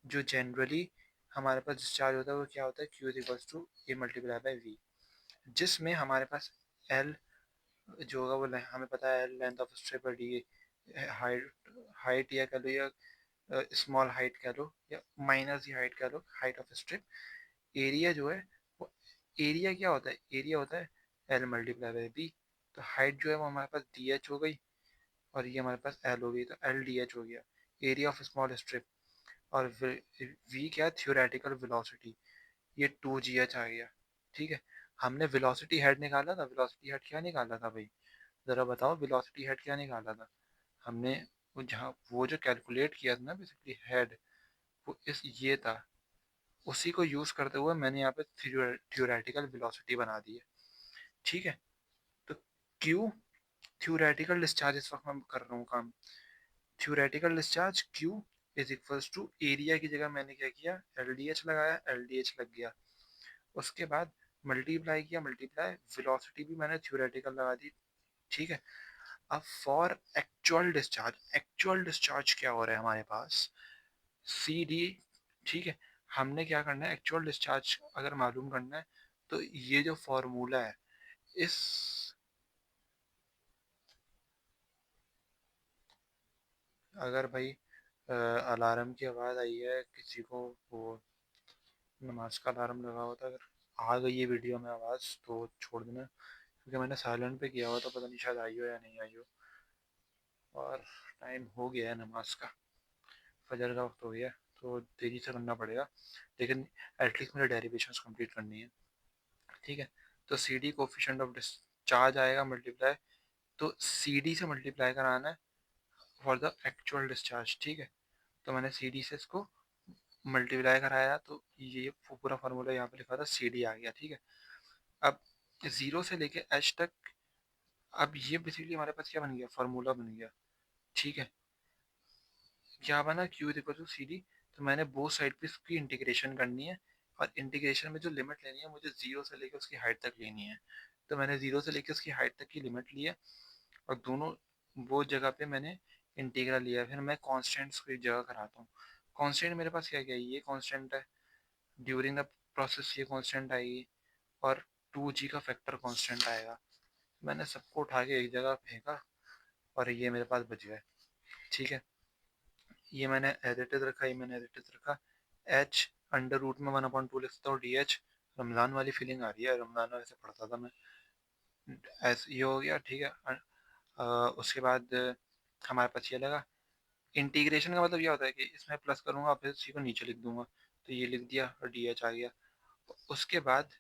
Speaker 1: जो जनरली हमारे पास डिस्चार्ज होता है वो क्या होता है? Q is equals to a multiply by v, जिसमें हमारे पास एल जो होगा वो हमें पता है लेंथ ऑफ स्ट्रिप है, डी हाइट, हाइट या कह लो या स्मॉल हाइट कह लो या माइनस ही हाइट कह लो, हाइट ऑफ स्ट्रिप। एरिया जो है वो, एरिया क्या होता है? एरिया होता है एल मल्टीप्लाई बाई बी। तो हाइट जो है वो हमारे पास डी एच हो गई, और ये हमारे पास एल हो गई, तो एल डी एच हो गया, एरिया ऑफ स्मॉल स्ट्रिप। और वी क्या? थ्योरेटिकल वेलोसिटी, ये टू जी एच आ गया। ठीक है, हमने वेलोसिटी हेड निकाला था। वेलोसिटी हेड क्या निकाला था भाई? ज़रा बताओ, वेलोसिटी हेड क्या निकाला था हमने? वो जहाँ वो जो कैलकुलेट किया था ना बेसिकली हेड, वो इस ये था। उसी को यूज़ करते हुए मैंने यहाँ पे थ्योरेटिकल वेलोसिटी बना दी है। ठीक है, तो क्यों थ्योरेटिकल डिस्चार्ज इस वक्त मैं कर रहा हूँ काम? Theoretical discharge Q is equals to area की जगह मैंने क्या किया, LDH लगाया, LDH लग गया। उसके बाद मल्टीप्लाई किया, मल्टीप्लाई वेलोसिटी भी मैंने थ्योरेटिकल लगा दी, ठीक है। अब फॉर एक्चुअल डिस्चार्ज क्या हो रहा है हमारे पास, CD, ठीक है। हमने क्या करना है, एक्चुअल डिस्चार्ज अगर मालूम करना है तो ये जो फॉर्मूला है, इस अगर भाई अलार्म की आवाज़ आई है किसी को, वो नमाज का अलार्म लगा हुआ था, अगर आ गई है वीडियो में आवाज़ तो छोड़ देना, क्योंकि मैंने साइलेंट पे किया हुआ तो पता नहीं शायद आई हो या नहीं आई हो। और टाइम हो गया है नमाज का, फजर का वक्त हो गया, तो तेज़ी से करना पड़ेगा, लेकिन एटलीस्ट मुझे डेरिवेशंस कंप्लीट करनी है, ठीक है। तो CD कोफिशिएंट ऑफ डिस्चार्ज आएगा मल्टीप्लाई, तो CD से मल्टीप्लाई कराना है फॉर द एक्चुअल डिस्चार्ज, ठीक है। तो मैंने CD से इसको मल्टीप्लाई कराया, तो ये पूरा फार्मूला यहाँ पे लिखा था, CD आ गया, ठीक है। अब 0 से लेके H तक, अब ये बेसिकली हमारे पास क्या बन गया, फार्मूला बन गया, ठीक है। क्या बना, Q इक्वल टू CD। तो मैंने बोथ साइड पे इसकी इंटीग्रेशन करनी है, और इंटीग्रेशन में जो लिमिट लेनी है मुझे 0 से लेकर उसकी हाइट तक लेनी है। तो मैंने 0 से लेकर उसकी हाइट तक की लिमिट ली है, और दोनों वो जगह पे मैंने इंटीग्रल लिया है। फिर मैं कॉन्स्टेंट्स को एक जगह कराता हूँ। कॉन्स्टेंट मेरे पास क्या क्या है, ये कॉन्स्टेंट है, ड्यूरिंग द प्रोसेस ये कॉन्स्टेंट आएगी, और 2G का फैक्टर कॉन्स्टेंट आएगा। मैंने सबको उठा के एक जगह फेंका, और ये मेरे पास बच गए, ठीक है। ये मैंने एडिटेड रखा, ये मैंने एडिटेड रखा। H अंडर रूट में 1/2 लिख सकता हूँ, DH। रमज़ान वाली फीलिंग आ रही है, रमज़ान में ऐसे पढ़ता था मैं। ऐसे ये हो गया, ठीक है। उसके बाद हमारे पास ये लगा। इंटीग्रेशन का मतलब ये होता है कि इसमें प्लस करूँगा फिर इसी को नीचे लिख दूंगा, तो ये लिख दिया और DH आ गया। उसके बाद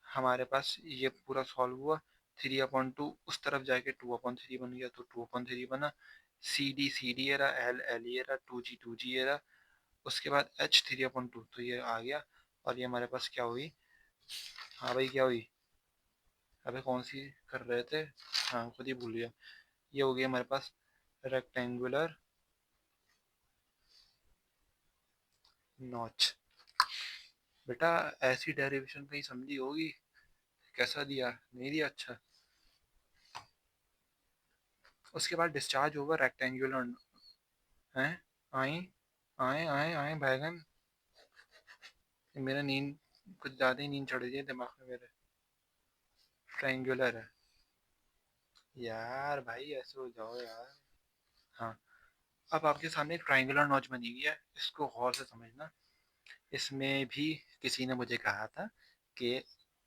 Speaker 1: हमारे पास ये पूरा सॉल्व हुआ, 3/2 उस तरफ जाके 2/3 बन गया, तो 2/3 बना। CD era, L era, 2G era. उसके बाद H 3/2, तो ये आ गया। और ये हमारे पास क्या हुई, हाँ भाई क्या हुई, अबे कौन सी कर रहे थे, हाँ खुद ही भूल गया। ये हो गया हमारे पास रेक्टेंगुलर नॉच। बेटा ऐसी डेरिवेशन कहीं समझी होगी, कैसा दिया, नहीं दिया, अच्छा। उसके बाद डिस्चार्ज होगा रेक्टेंगुलर, हैं, आए आए आए आए बैगन। मेरा नींद कुछ ज़्यादा ही नींद चढ़ रही है दिमाग में मेरे। ट्रायंगुलर है यार, भाई ऐसे हो जाओ यार। हाँ, अब आपके सामने एक ट्रायंगुलर नॉच बनी हुई है, इसको गौर से समझना। इसमें भी किसी ने मुझे कहा था कि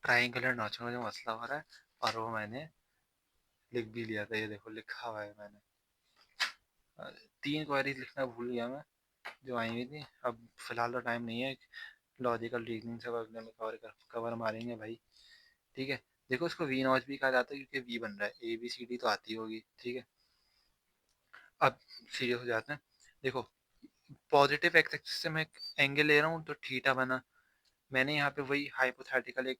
Speaker 1: ट्रायंगुलर नॉच में जो मसला हो रहा है, और वो मैंने लिख भी लिया था, ये देखो लिखा हुआ है मैंने। 3 क्वेरीज लिखना भूल गया मैं, जो आई हुई थी। अब फिलहाल तो टाइम नहीं है, लॉजिकल रीजनिंग से अगले में कवर मारेंगे भाई, ठीक है। देखो इसको वी नॉच भी कहा जाता है क्योंकि वी बन रहा है, ABCD तो आती होगी, ठीक है। अब सीरियस हो जाते हैं। देखो पॉजिटिव एक्स एक्सिस से मैं एंगल ले रहा हूँ, तो थीटा बना। मैंने यहाँ पे वही हाइपोथेटिकल एक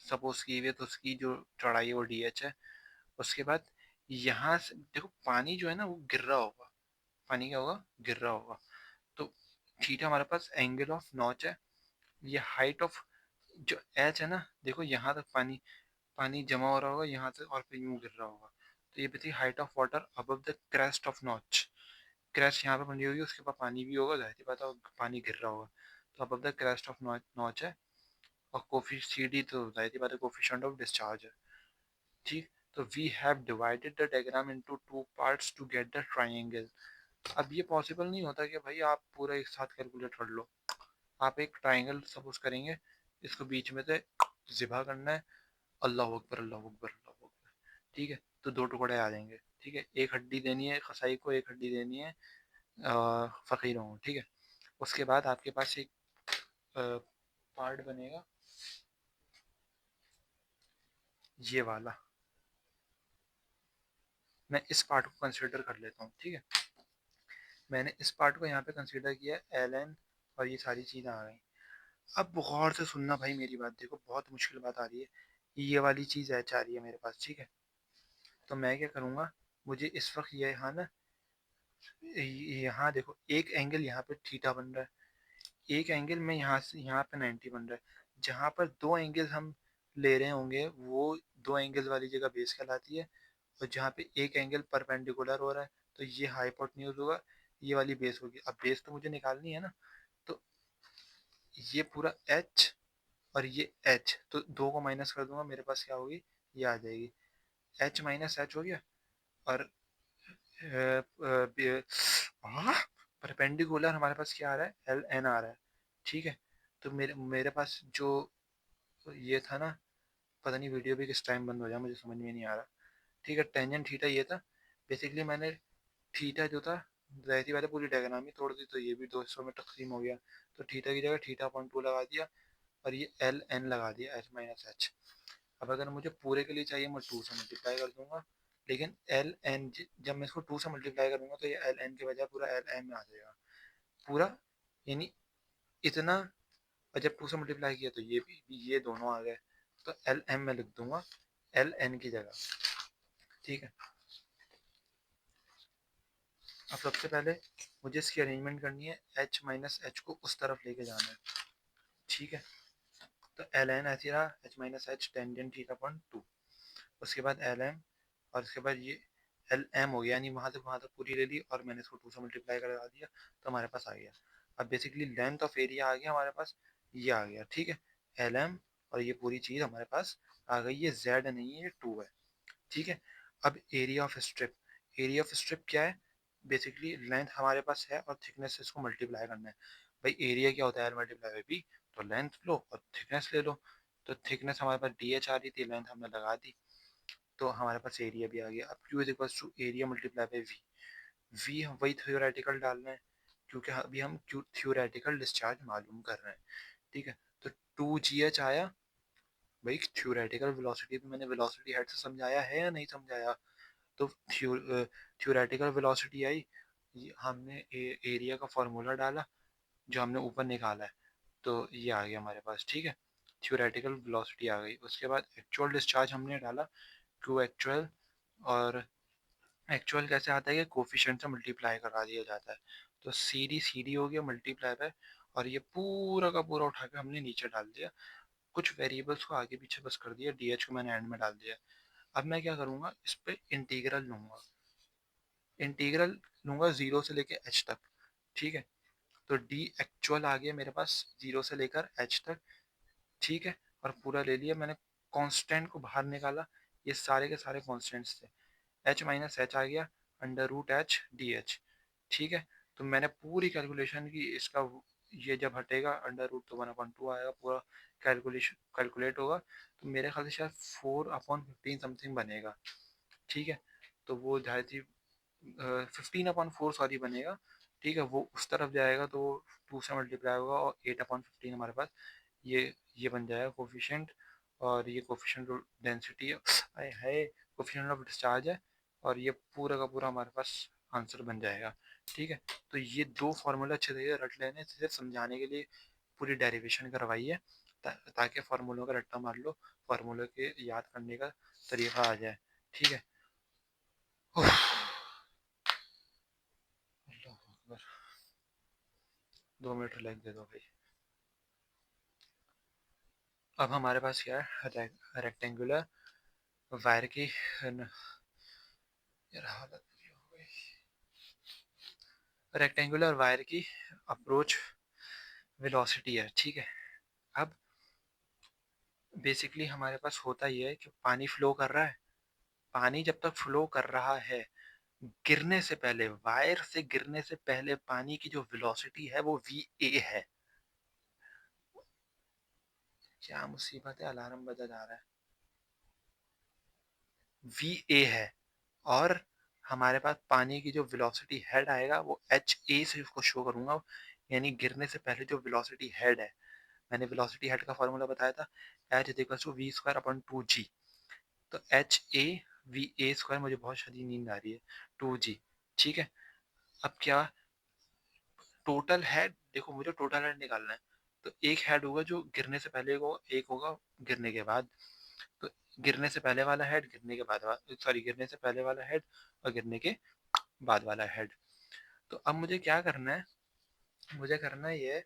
Speaker 1: सपोज की हुई है, तो उसकी जो चौड़ाई है वो DH है। उसके बाद यहाँ से देखो पानी जो है ना वो गिर रहा होगा, पानी क्या होगा, गिर रहा होगा। तो थीटा हमारे पास एंगल ऑफ नॉच है। ये हाइट ऑफ जो एच है ना, देखो यहाँ तक पानी पानी जमा हो रहा होगा यहाँ से, और फिर यूं गिर रहा होगा। तो ये भी height of water above the crest of notch. Crest यहाँ पे बनी होगी, उसके बाद पानी भी होगा, जाहिर सी बात है पानी गिर रहा होगा। तो above the crest of notch है। और कोफी CD तो जाहिर सी बात है कोफिशिएंट ऑफ डिस्चार्ज है, ठीक। तो we have divided the diagram into 2 parts to get the triangle. अब ये पॉसिबल नहीं होता कि भाई आप पूरा एक साथ कैलकुलेट कर लो। आप एक ट्रायंगल सपोज करेंगे, इसको बीच में से ज़िबा करना है, अल्लाह अकबर अल्लाह अकबर अल्लाह अकबर, ठीक है। तो 2 टुकड़े आ जाएंगे, ठीक है। एक हड्डी देनी है कसाई को, एक हड्डी देनी है फ़कीरों को, ठीक है। उसके बाद आपके पास एक पार्ट बनेगा ये वाला। मैं इस पार्ट को कंसिडर कर लेता हूँ, ठीक है। मैंने इस पार्ट को यहाँ पे कंसिडर किया, LN, और ये सारी चीज़ें आ गई। अब गौर से सुनना भाई मेरी बात, देखो बहुत मुश्किल बात आ रही है। ये वाली चीज़ H आ रही है मेरे पास, ठीक है। तो मैं क्या करूँगा, मुझे इस वक्त ये यहाँ ना यहाँ देखो एक एंगल यहाँ पे थीटा बन रहा है, एक एंगल में यहाँ से यहाँ पे 90 बन रहा है। जहाँ पर दो एंगल हम ले रहे होंगे वो दो एंगल वाली जगह बेस कहलाती है, और जहाँ पे एक एंगल परपेंडिकुलर हो रहा है तो ये हाइपोटेन्यूज होगा, ये वाली बेस होगी। अब बेस तो मुझे निकालनी है ना, तो ये पूरा एच और ये एच, तो दो को माइनस कर दूंगा, मेरे पास क्या होगी, ये आ जाएगी, एच माइनस एच हो गया। और परपेंडिकुलर हमारे पास क्या आ रहा है, एल एन आ रहा है, ठीक है। तो मेरे मेरे पास जो ये था ना, पता नहीं वीडियो भी किस टाइम बंद हो जाए, मुझे समझ में नहीं आ रहा। ठीक है, टेंजेंट थीटा ये था। बेसिकली मैंने थीटा जो था, जाहिर सी बात है पूरी डायग्राम ही तोड़ दी, तो ये भी 200 में तकसीम हो गया। तो थीटा की जगह थीटा पॉइंट टू लगा दिया, और ये एल एन लगा दिया, एच माइनस एच। अब अगर मुझे पूरे के लिए चाहिए मैं टू से मल्टीप्लाई कर दूंगा, लेकिन एल एन जब मैं इसको टू से मल्टीप्लाई करूंगा तो ये एल एन के बजाय पूरा एल एम में आ जाएगा पूरा, यानी इतना। और जब टू से मल्टीप्लाई किया तो ये भी ये दोनों आ गए, तो एल एम में लिख दूंगा एल एन की जगह, ठीक है। अब सबसे पहले मुझे इसकी अरेंजमेंट करनी है, एच माइनस एच को उस तरफ लेके जाना है, ठीक है। तो एल एन ऐसे रहा, H minus H tangent theta point two, उसके बाद एल एम, और उसके बाद ये एल एम हो गया, यानी वहाँ तक पूरी ले ली और मैंने इसको टू से मल्टीप्लाई करा दिया, तो हमारे पास आ गया। अब बेसिकली लेंथ ऑफ एरिया आ गया हमारे पास, ये आ गया, ठीक है, एल एम, और ये पूरी चीज़ हमारे पास आ गई। ये जेड नहीं है, ये टू है, ठीक है। अब area of strip, area of strip क्या है, बेसिकली लेंथ हमारे पास है और थिकनेस से इसको मल्टीप्लाई करना है। भाई एरिया क्या होता है, मल्टीप्लाई बाई बी, तो लेंथ लो और थिकनेस ले लो। तो थिकनेस हमारे पास डी एच आ रही थी, लेंथ हमने लगा दी, तो हमारे पास एरिया भी आ गया। अब Q is equal to area multiply by v, v हम वही थ्योरेटिकल डालना है, क्योंकि अभी हम थ्योरेटिकल डिस्चार्ज मालूम कर रहे हैं, ठीक है। तो टू जी एच आया, भाई थ्योरेटिकल वेलोसिटी भी मैंने वेलोसिटी हेड से समझाया है या नहीं समझाया, तो थ्योरेटिकल वेलोसिटी आई, हमने एरिया का फॉर्मूला डाला जो हमने ऊपर निकाला है, तो ये आ गया हमारे पास, ठीक है। थ्योरेटिकल वेलोसिटी आ गई, उसके बाद एक्चुअल डिस्चार्ज हमने डाला, क्यू एक्चुअल, और एक्चुअल कैसे आता है कि कोफिशिएंट से मल्टीप्लाई करा दिया जाता है, तो सी डी हो गया मल्टीप्लाई बाय, और ये पूरा का पूरा उठा के हमने नीचे डाल दिया, कुछ वेरिएबल्स को आगे पीछे बस कर दिया, डी एच को मैंने एंड में डाल दिया। अब मैं क्या करूँगा, इस पर इंटीग्रल लूँगा, इंटीग्रल लूँगा जीरो से लेके एच तक, ठीक है। तो डी एक्चुअल आ गया मेरे पास जीरो से लेकर एच तक, ठीक है। और पूरा ले लिया मैंने, कांस्टेंट को बाहर निकाला, ये सारे के सारे कांस्टेंट्स थे, एच माइनस एच आ गया, under root h d h, ठीक है। तो मैंने पूरी कैलकुलेशन की, इसका ये जब हटेगा अंडर रूट तो 1/2 आएगा, पूरा कैलकुलेशन कैलकुलेट होगा, तो मेरे ख्याल से शायद 4/15 समथिंग बनेगा, ठीक है। तो वो जाहिर थी 15/4 सॉरी बनेगा, ठीक है। वो उस तरफ जाएगा तो टू से मल्टीप्लाई होगा, और 8/15 हमारे पास ये बन जाएगा कोफिशिएंट, और ये कोफिशिएंट डेंसिटी है, कोफिशिएंट ऑफ डिस्चार्ज है, और ये पूरा का पूरा हमारे पास आंसर बन जाएगा, ठीक है। तो ये दो फार्मूला अच्छे तरीके रट लेने, सिर्फ समझाने के लिए पूरी डेरिवेशन करवाई है, ताकि फार्मूलों का रट्टा मार लो, फार्मूले के याद करने का तरीका आ जाए, ठीक है। उफ, अल्लाह अकबर, 2 मिनट रिलैक्स दे दो भाई। अब हमारे पास क्या है, रेक्टेंगुलर वायर की यार हालत बुरी हो गई, रेक्टेंगुलर वायर की अप्रोच वेलोसिटी है, ठीक है। अब बेसिकली हमारे पास होता ही है कि पानी फ्लो कर रहा है, पानी जब तक फ्लो कर रहा है, गिरने से पहले, वायर से गिरने से पहले पानी की जो वेलोसिटी है वो वी ए है। क्या मुसीबत है, अलार्म बजा जा रहा है, वी ए है। और हमारे पास पानी की जो वेलोसिटी हेड आएगा वो एच ए से उसको शो करूंगा, यानी गिरने से पहले जो वेलोसिटी हेड है, मैंने वेलोसिटी हेड का फॉर्मूला बताया था, h is equal to v square upon two g. तो h a v a square, मुझे बहुत शदीद नींद आ रही है, टू जी, ठीक है। अब क्या, टोटल हेड देखो, मुझे टोटल हेड निकालना है, तो एक हेड होगा जो गिरने से पहले को, एक होगा गिरने के बाद, तो गिरने से पहले वाला हेड, गिरने के बाद, सॉरी गिरने से पहले वाला हेड और गिरने के बाद वाला हेड, तो अब मुझे क्या करना है, मुझे करना ये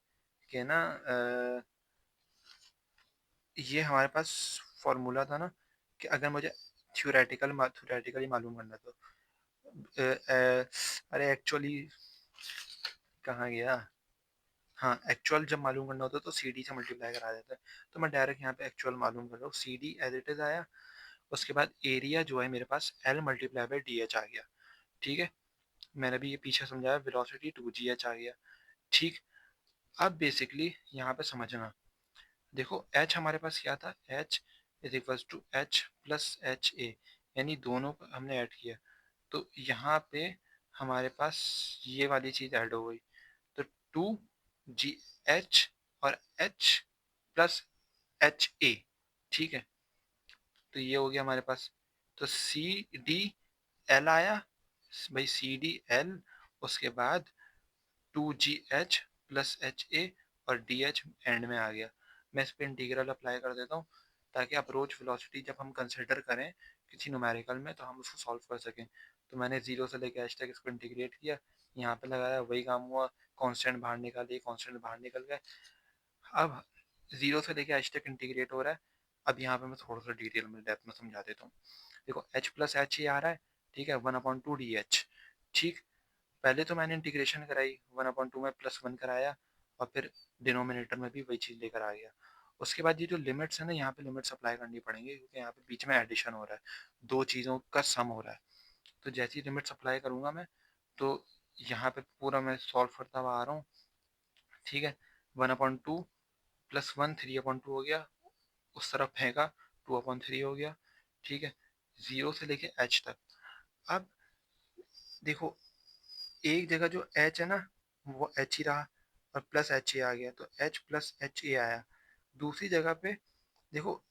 Speaker 1: कि ना ये हमारे पास फॉर्मूला था ना कि अगर मुझे थ्योरेटिकली मालूम करना है तो अरे एक्चुअली कहाँ गया, हाँ एक्चुअल जब मालूम करना होता है तो सी डी से मल्टीप्लाई करा देता है। तो मैं डायरेक्ट यहाँ पे एक्चुअल मालूम कर रहा हूँ, c d as it is आया। उसके बाद एरिया जो है मेरे पास l multiply by d h आ गया। ठीक है, मैंने भी ये पीछे समझाया, वेलोसिटी टू जी एच आ गया। ठीक, अब बेसिकली यहाँ पे समझना, देखो एच हमारे पास क्या था, h is equals to h plus h a, यानी दोनों को हमने ऐड किया। तो यहाँ पे हमारे पास ये वाली चीज़ ऐड हो गई, तो टू जी एच और एच प्लस एच ए। ठीक है, तो ये हो गया हमारे पास। तो सी डी एल आया भाई, सी डी एल, उसके बाद two g h plus h a और डी एच एंड में आ गया। मैं इस पर इंटीग्रल अप्लाई कर देता हूँ ताकि अप्रोच वेलोसिटी जब हम कंसिडर करें किसी न्यूमेरिकल में तो हम उसको सॉल्व कर सकें। तो मैंने जीरो से लेकर एच तक इसको इंटीग्रेट किया, यहाँ पे लगाया, वही काम हुआ, कांस्टेंट बाहर निकाले, कांस्टेंट बाहर निकल गए। अब जीरो से लेकर एच तक इंटीग्रेट हो रहा है। अब यहाँ पे मैं थोड़ा सा डिटेल में डेप्थ में समझा देता हूँ। देखो एच प्लस एच ये आ रहा है, ठीक है, one upon two D h. ठीक, पहले तो मैंने इंटीग्रेशन कराई, वन अपॉइंट टू में प्लस वन कराया और फिर डिनोमिनेटर में भी वही चीज़ लेकर आ गया। उसके बाद ये जो लिमिट्स है ना, यहाँ पे लिमिट्स अप्लाई करनी पड़ेंगी क्योंकि यहाँ पे बीच में एडिशन हो रहा है, दो चीज़ों का सम हो रहा है। तो जैसी लिमिट्स अप्लाई करूँगा मैं, तो यहाँ पे पूरा मैं सॉल्व करता हुआ आ रहा हूँ। ठीक है, one upon two plus one, three upon two हो गया, उस तरफ फेंका, टू अपॉइंट थ्री हो गया। ठीक है, जीरो से लेके एच तक। अब देखो एक जगह जो एच है ना वो एच ही रहा और प्लस एच ए आ गया, तो एच प्लस एच ए आया। दूसरी जगह पे देखो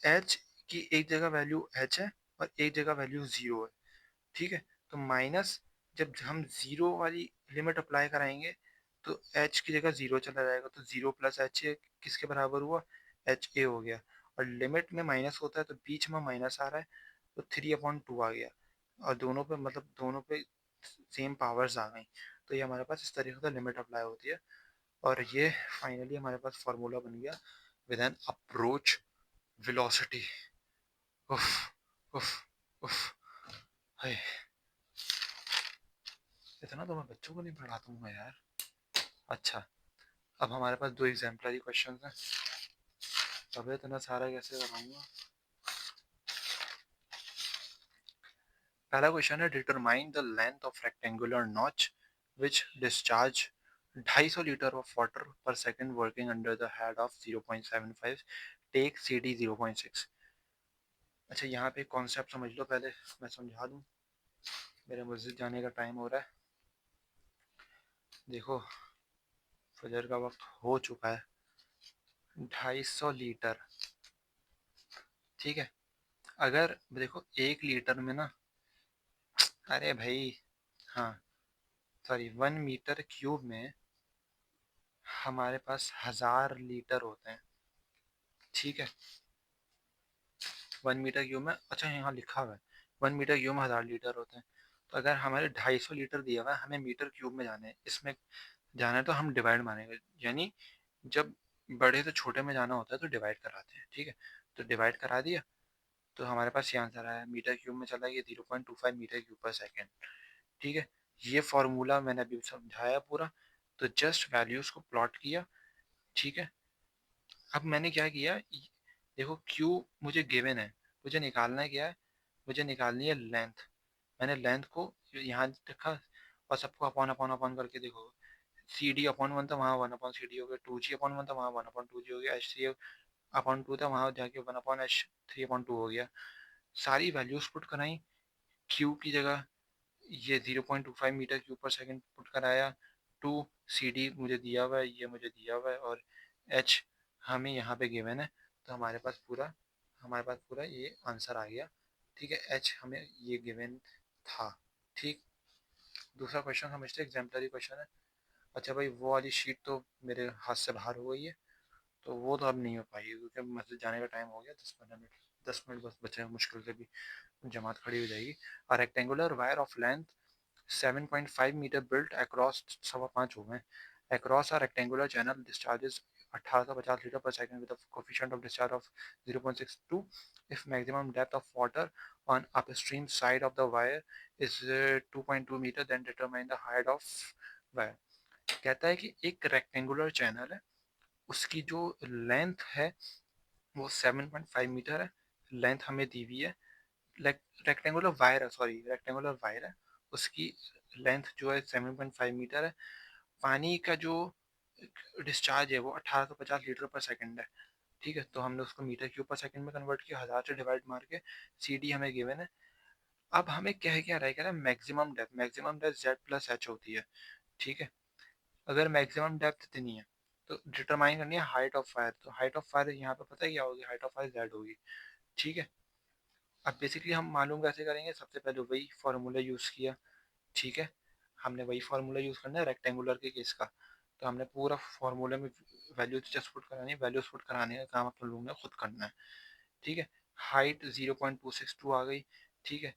Speaker 1: एच की एक जगह वैल्यू एच है और एक जगह वैल्यू ज़ीरो है। ठीक है, तो माइनस, जब हम ज़ीरो वाली लिमिट अप्लाई कराएंगे तो एच की जगह ज़ीरो चला जाएगा, तो ज़ीरो प्लस एच ए किसके बराबर हुआ, एच ए हो गया। और लिमिट में माइनस होता है तो बीच में माइनस आ रहा है, तो थ्री अपॉइंट टू आ गया। और दोनों पे मतलब दोनों पे सेम पावर्स आ गई। तो ये हमारे पास इस तरीके से लिमिट अप्लाई होती है। और ये फाइनली हमारे पास फार्मूला बन गया विद एन अप्रोच वेलोसिटी। उफ उफ उफ, हाय, इतना तो मैं बच्चों को नहीं पढ़ाता हूँ यार। अच्छा, अब हमारे पास दो एग्जाम्पलरी क्वेश्चन हैं, अब इतना सारा कैसे कराऊंगा। पहला क्वेश्चन है, determine the length of rectangular notch which discharge 250 litre of water per second working under the head of 0.75, take c d 0.6। अच्छा, यहाँ पे कॉन्सेप्ट समझ लो पहले, मैं समझा दूँ, मेरे मस्जिद जाने का टाइम हो रहा है। देखो फजर का वक्त हो चुका है, 250 लीटर। ठीक है, अगर देखो एक लीटर में ना, अरे भाई, हाँ सॉरी, 1 मीटर क्यूब में हमारे पास 1000 लीटर होते हैं। ठीक है, 1 मीटर क्यूब में, अच्छा यहाँ लिखा हुआ है 1 मीटर क्यूब में 1000 लीटर होते हैं। तो अगर हमारे 250 लीटर दिया हुआ है, हमें मीटर क्यूब में जाना है, इसमें जाना है तो हम डिवाइड मानेंगे, यानी जब बड़े से छोटे में जाना होता है तो डिवाइड कराते हैं। ठीक है, तो डिवाइड करा दिया, तो हमारे पास ये आंसर आया, मीटर क्यूब में चला गया 0.25 मीटर क्यूब पर सेकेंड। ठीक है, ये फॉर्मूला मैंने अभी समझाया पूरा, तो जस्ट वैल्यूज को प्लॉट किया। ठीक है, अब मैंने क्या किया, देखो क्यू मुझे गिवन है, मुझे निकालना है क्या है, मुझे निकालनी है लेंथ। मैंने लेंथ को यहाँ रखा और सबको अपॉन अपॉन अपॉन करके देखो, सी डी अपॉन वन था, वहाँ वन अपॉन सी डी हो गया, टू जी अपॉन वन था, वहाँ वन अपॉन टू जी हो गया, एच थ्री अपॉन टू था, वहाँ जाके one upon H three upon two हो गया। सारी वैल्यूज पुट कराई, क्यू की जगह ये 0.25 metre cube per second put कराया, टू सी डी मुझे दिया हुआ है, ये मुझे दिया हुआ है, और एच हमें यहाँ पे गिवन है। तो हमारे पास पूरा ये आंसर आ गया। ठीक है, एच हमें ये गिवन था। ठीक, दूसरा क्वेश्चन समझते, एग्जाम्पलरी क्वेश्चन है। अच्छा भाई, वो वाली शीट तो मेरे हाथ से बाहर हो गई है, तो वो तो अब नहीं हो पाएगी क्योंकि मस्जिद जाने का टाइम हो गया, 10 मिनट, 10 मिनट बस बचे हैं, मुश्किल से भी जमात खड़ी हो जाएगी। A rectangular weir of length 7.5 metre built across 5.25 हो गए across a rectangular channel discharges 1850 litre per second with a coefficient of discharge of 0.62 if maximum depth of water on upstream side of the wire is 2.2 meter then determine the height of wire. कहता है कि एक रेक्टेंगुलर चैनल है, उसकी जो लेंथ है वो 7.5 मीटर है, लेंथ हमें दी हुई है, रेक्टेंगुलर वायर है, सॉरी रेक्टेंगुलर वायर है, उसकी लेंथ जो है 7.5 मीटर है, पानी का जो डिस्चार्ज है वो 1850 लीटर पर सेकंड है, ठीक है। तो हमने उसको मीटर क्यूब पर सेकंड में कन्वर्ट किया, 1000 से डिवाइड मार के, सी डी हमें गिवन है। अब हमें क्या रहा है, कह रहा है maximum depth Z plus H होती है, ठीक है। अगर मैक्सिमम डेप्थ इतनी है तो डिटरमाइन करनी है हाइट ऑफ फायर, तो हाइट ऑफ फायर यहाँ पे पता है क्या होगी, हाइट ऑफ फायर जेड होगी, ठीक है। अब बेसिकली हम मालूम कैसे करेंगे, सबसे पहले वही फार्मूला यूज़ किया, ठीक है। हमने वही फार्मूला यूज़ करना है रेक्टेंगुलर के केस का, तो हमने पूरा फार्मूला में वैल्यू जस्ट पुट करानी है, वैल्यूज पुट कराने का काम अपन लोगों ने खुद करना है, ठीक है। हाइट 0.262 आ गई, ठीक है।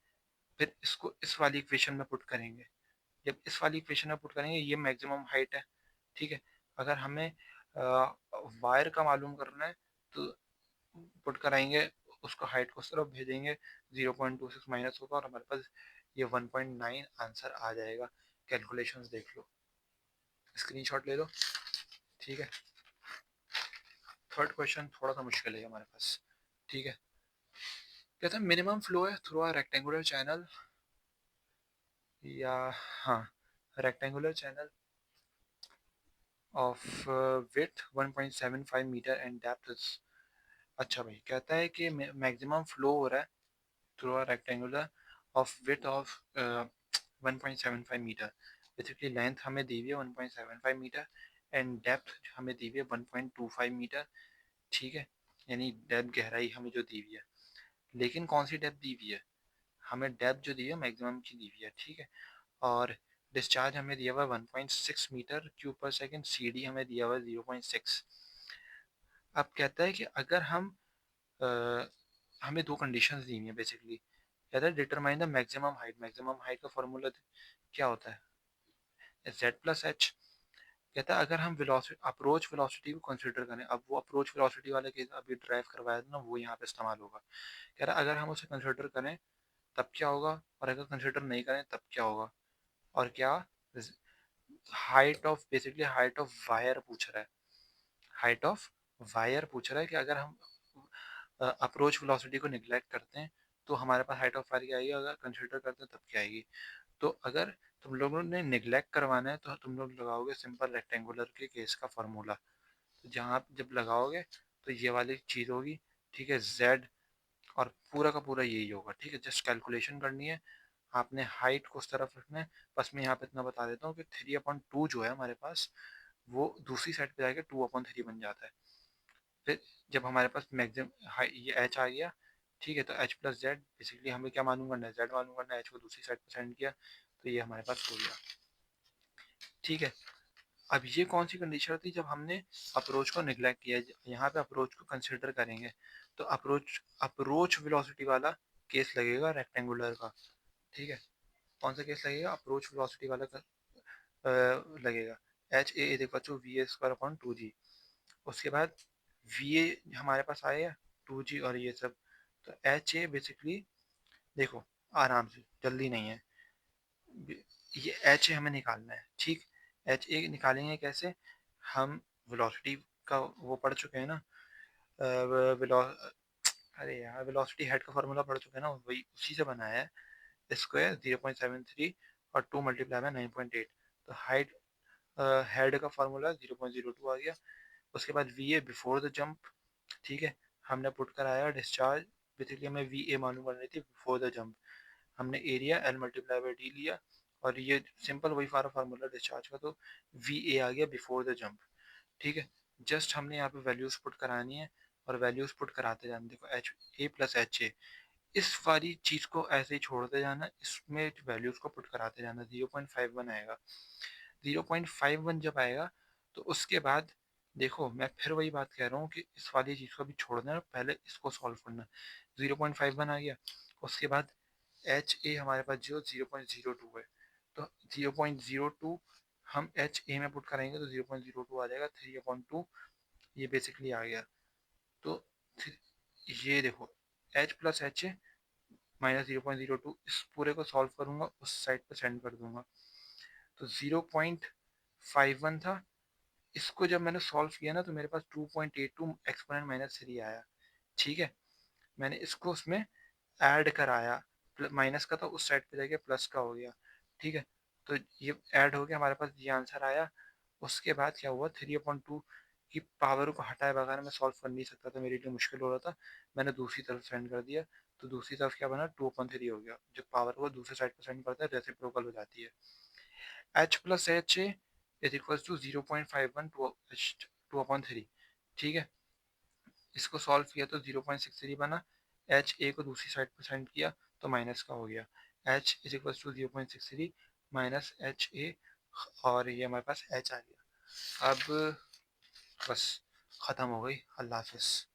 Speaker 1: फिर इसको इस वाली इक्वेशन में पुट करेंगे, जब इस वाली इक्वेशन में पुट करेंगे ये मैक्सिमम हाइट है, ठीक है। अगर हमें वायर का मालूम करना है तो पुट कराएंगे, उसको हाइट को उस तरफ भेजेंगे, 0.26 माइनस होगा और हमारे पास ये 1.9 आंसर आ जाएगा। कैलकुलेशंस देख लो, स्क्रीनशॉट ले लो, ठीक है। थर्ड क्वेश्चन थोड़ा सा मुश्किल है हमारे पास, ठीक है। कहता है मिनिमम फ्लो है थ्रू अ रेक्टेंगुलर चैनल, या हाँ rectangular channel of width 1.75 metre and depth is, अच्छा भाई कहता है कि मैक्सिमम फ्लो हो रहा है through a rectangular of width of 1.75 metre, basically length हमें दी हुई है 1.75 मीटर एंड डेप्थ हमें दी हुई है 1.25 मीटर, ठीक है। यानी डेप्थ गहराई हमें जो दी हुई है, लेकिन कौन सी डेप्थ दी हुई है, हमें डेप्थ जो दी है मैक्सिमम की दी हुई है, ठीक है। और डिस्चार्ज हमें दिया हुआ है 1.6 metre cube per second, C D हमें दिया हुआ है 0.6। अब कहता है कि अगर हम हमें दो कंडीशंस दी हुई है बेसिकली, कहता है डिटरमाइन द मैक्सिमम हाइट का फॉर्मूला क्या होता है, जेड प्लस एच। कहता है अगर हम अप्रोच वेलोसिटी को कंसिडर करें, अब वो अप्रोच वेलोसिटी वाले केस अभी ड्राइव करवाया था ना, वो यहाँ पे इस्तेमाल होगा। कह रहा है अगर हम उसे कंसिडर करें तब क्या होगा, और अगर कंसिडर नहीं करें तब क्या होगा, और क्या height of, basically height of wire पूछ रहा है, हाइट ऑफ वायर पूछ रहा है कि अगर हम अप्रोच वेलोसिटी को निगलेक्ट करते हैं तो हमारे पास हाइट ऑफ वायर क्या आएगी, अगर कंसिडर करते हैं तब क्या आएगी। तो अगर तुम लोगों ने निगलेक्ट करवाना है तो तुम लोग लगाओगे सिंपल रेक्टेंगुलर के केस का फॉर्मूला, तो जहाँ आप जब लगाओगे तो ये वाली चीज़ होगी, ठीक है, z, और पूरा का पूरा यही होगा, ठीक है। जस्ट कैलकुलेशन करनी है, आपने हाइट को उस तरफ रखना है। बस मैं यहाँ पे इतना बता देता हूँ कि 3/2 जो है हमारे पास, वो दूसरी साइड पे जाके 2/3 बन जाता है। फिर जब हमारे पास मैक्सिमम ये एच आ गया, ठीक है, तो एच प्लस जेड, बेसिकली हमें क्या मालूम करना है, जेड मालूम करना है, एच को दूसरी साइड पर सेंड किया तो ये हमारे पास हो गया, ठीक है। अब ये कौन सी कंडीशन थी, जब हमने अप्रोच को निगलेक्ट किया, यहाँ पे अप्रोच को कंसिडर करेंगे तो अप्रोच वेलोसिटी वाला केस लगेगा रेक्टेंगुलर का, ठीक है। कौन सा केस लगेगा, अप्रोच वेलोसिटी वाला लगेगा, h a is equal to v a square upon 2g। उसके बाद वी ए हमारे पास आएगा 2g और ये सब, तो एच ए बेसिकली देखो आराम से, जल्दी नहीं है, ये एच ए हमें निकालना है, ठीक। एच ए निकालेंगे कैसे, हम वेलोसिटी का वो पढ़ चुके हैं ना, वेलो अरे यार वेलोसिटी हेड का फार्मूला पढ़ चुके हैं ना, वही उसी से बनाया है, स्क्वायर 0.73 और 2 मल्टीप्लाई में 9.8, तो हाइट हेड का फार्मूला 0.02 आ गया। उसके बाद V A before the jump, ठीक है, हमने पुट कराया डिस्चार्ज, बेसिकली हमें वी ए मालूम करनी थी बिफोर द जंप, हमने area L multiply by D लिया, और ये सिंपल वही फार्मूला डिस्चार्ज का, तो वी ए आ गया बिफोर द जंप, ठीक है। जस्ट हमने यहाँ पे वैल्यूज पुट करानी है और वैल्यूज पुट कराते जाना, देखो एच ए प्लस एच ए, इस वाली चीज़ को ऐसे ही छोड़ते जाना, इसमें वैल्यूज को पुट कराते जाना, 0.51 आएगा, 0.51 जब आएगा तो उसके बाद देखो मैं फिर वही बात कह रहा हूँ कि इस वाली चीज़ को भी छोड़ना है, पहले इसको सॉल्व करना। 0.51 आ गया, उसके बाद एच ए हमारे पास जो 0.02 है, तो 0.02 हम एच ए में पुट करेंगे तो 0.02 आ जाएगा, 3/2 ये बेसिकली आ गया। तो ये देखो एच प्लस एच ए माइनस 0.02, इस पूरे को सॉल्व करूंगा, उस साइड पे सेंड कर दूंगा। तो 0.51 था, इसको जब मैंने सॉल्व किया ना तो मेरे पास 2.82 एक्सपोनेंट माइनस 3 आया। ठीक है, मैंने इसको उसमें ऐड कराया, माइनस का था उस साइड पे जाके प्लस का हो गया। ठीक है, तो ये ऐड हो गया, हमारे पास ये आंसर आया। उसके बाद क्या हुआ, 3/2 की पावर को हटाए बगैर मैं सॉल्व कर नहीं सकता था, मेरे लिए मुश्किल हो रहा था, मैंने दूसरी तरफ सेंड कर दिया। तो दूसरी तरफ क्या बना, 2/3 हो गया। जब पावर को दूसरे साइड पर सेंड करता है रेसिप्रोकल हो जाती है। H plus h a is equal to 0.51 2/3। ठीक है, इसको सॉल्व किया तो 0.63 बना, एच ए को दूसरी साइड पर सेंड किया तो माइनस का हो गया। H is equal to 0.63 minus h a, और ये हमारे पास एच आ गया। अब बस ख़त्म हो गई, अल्लाह हाफिज़।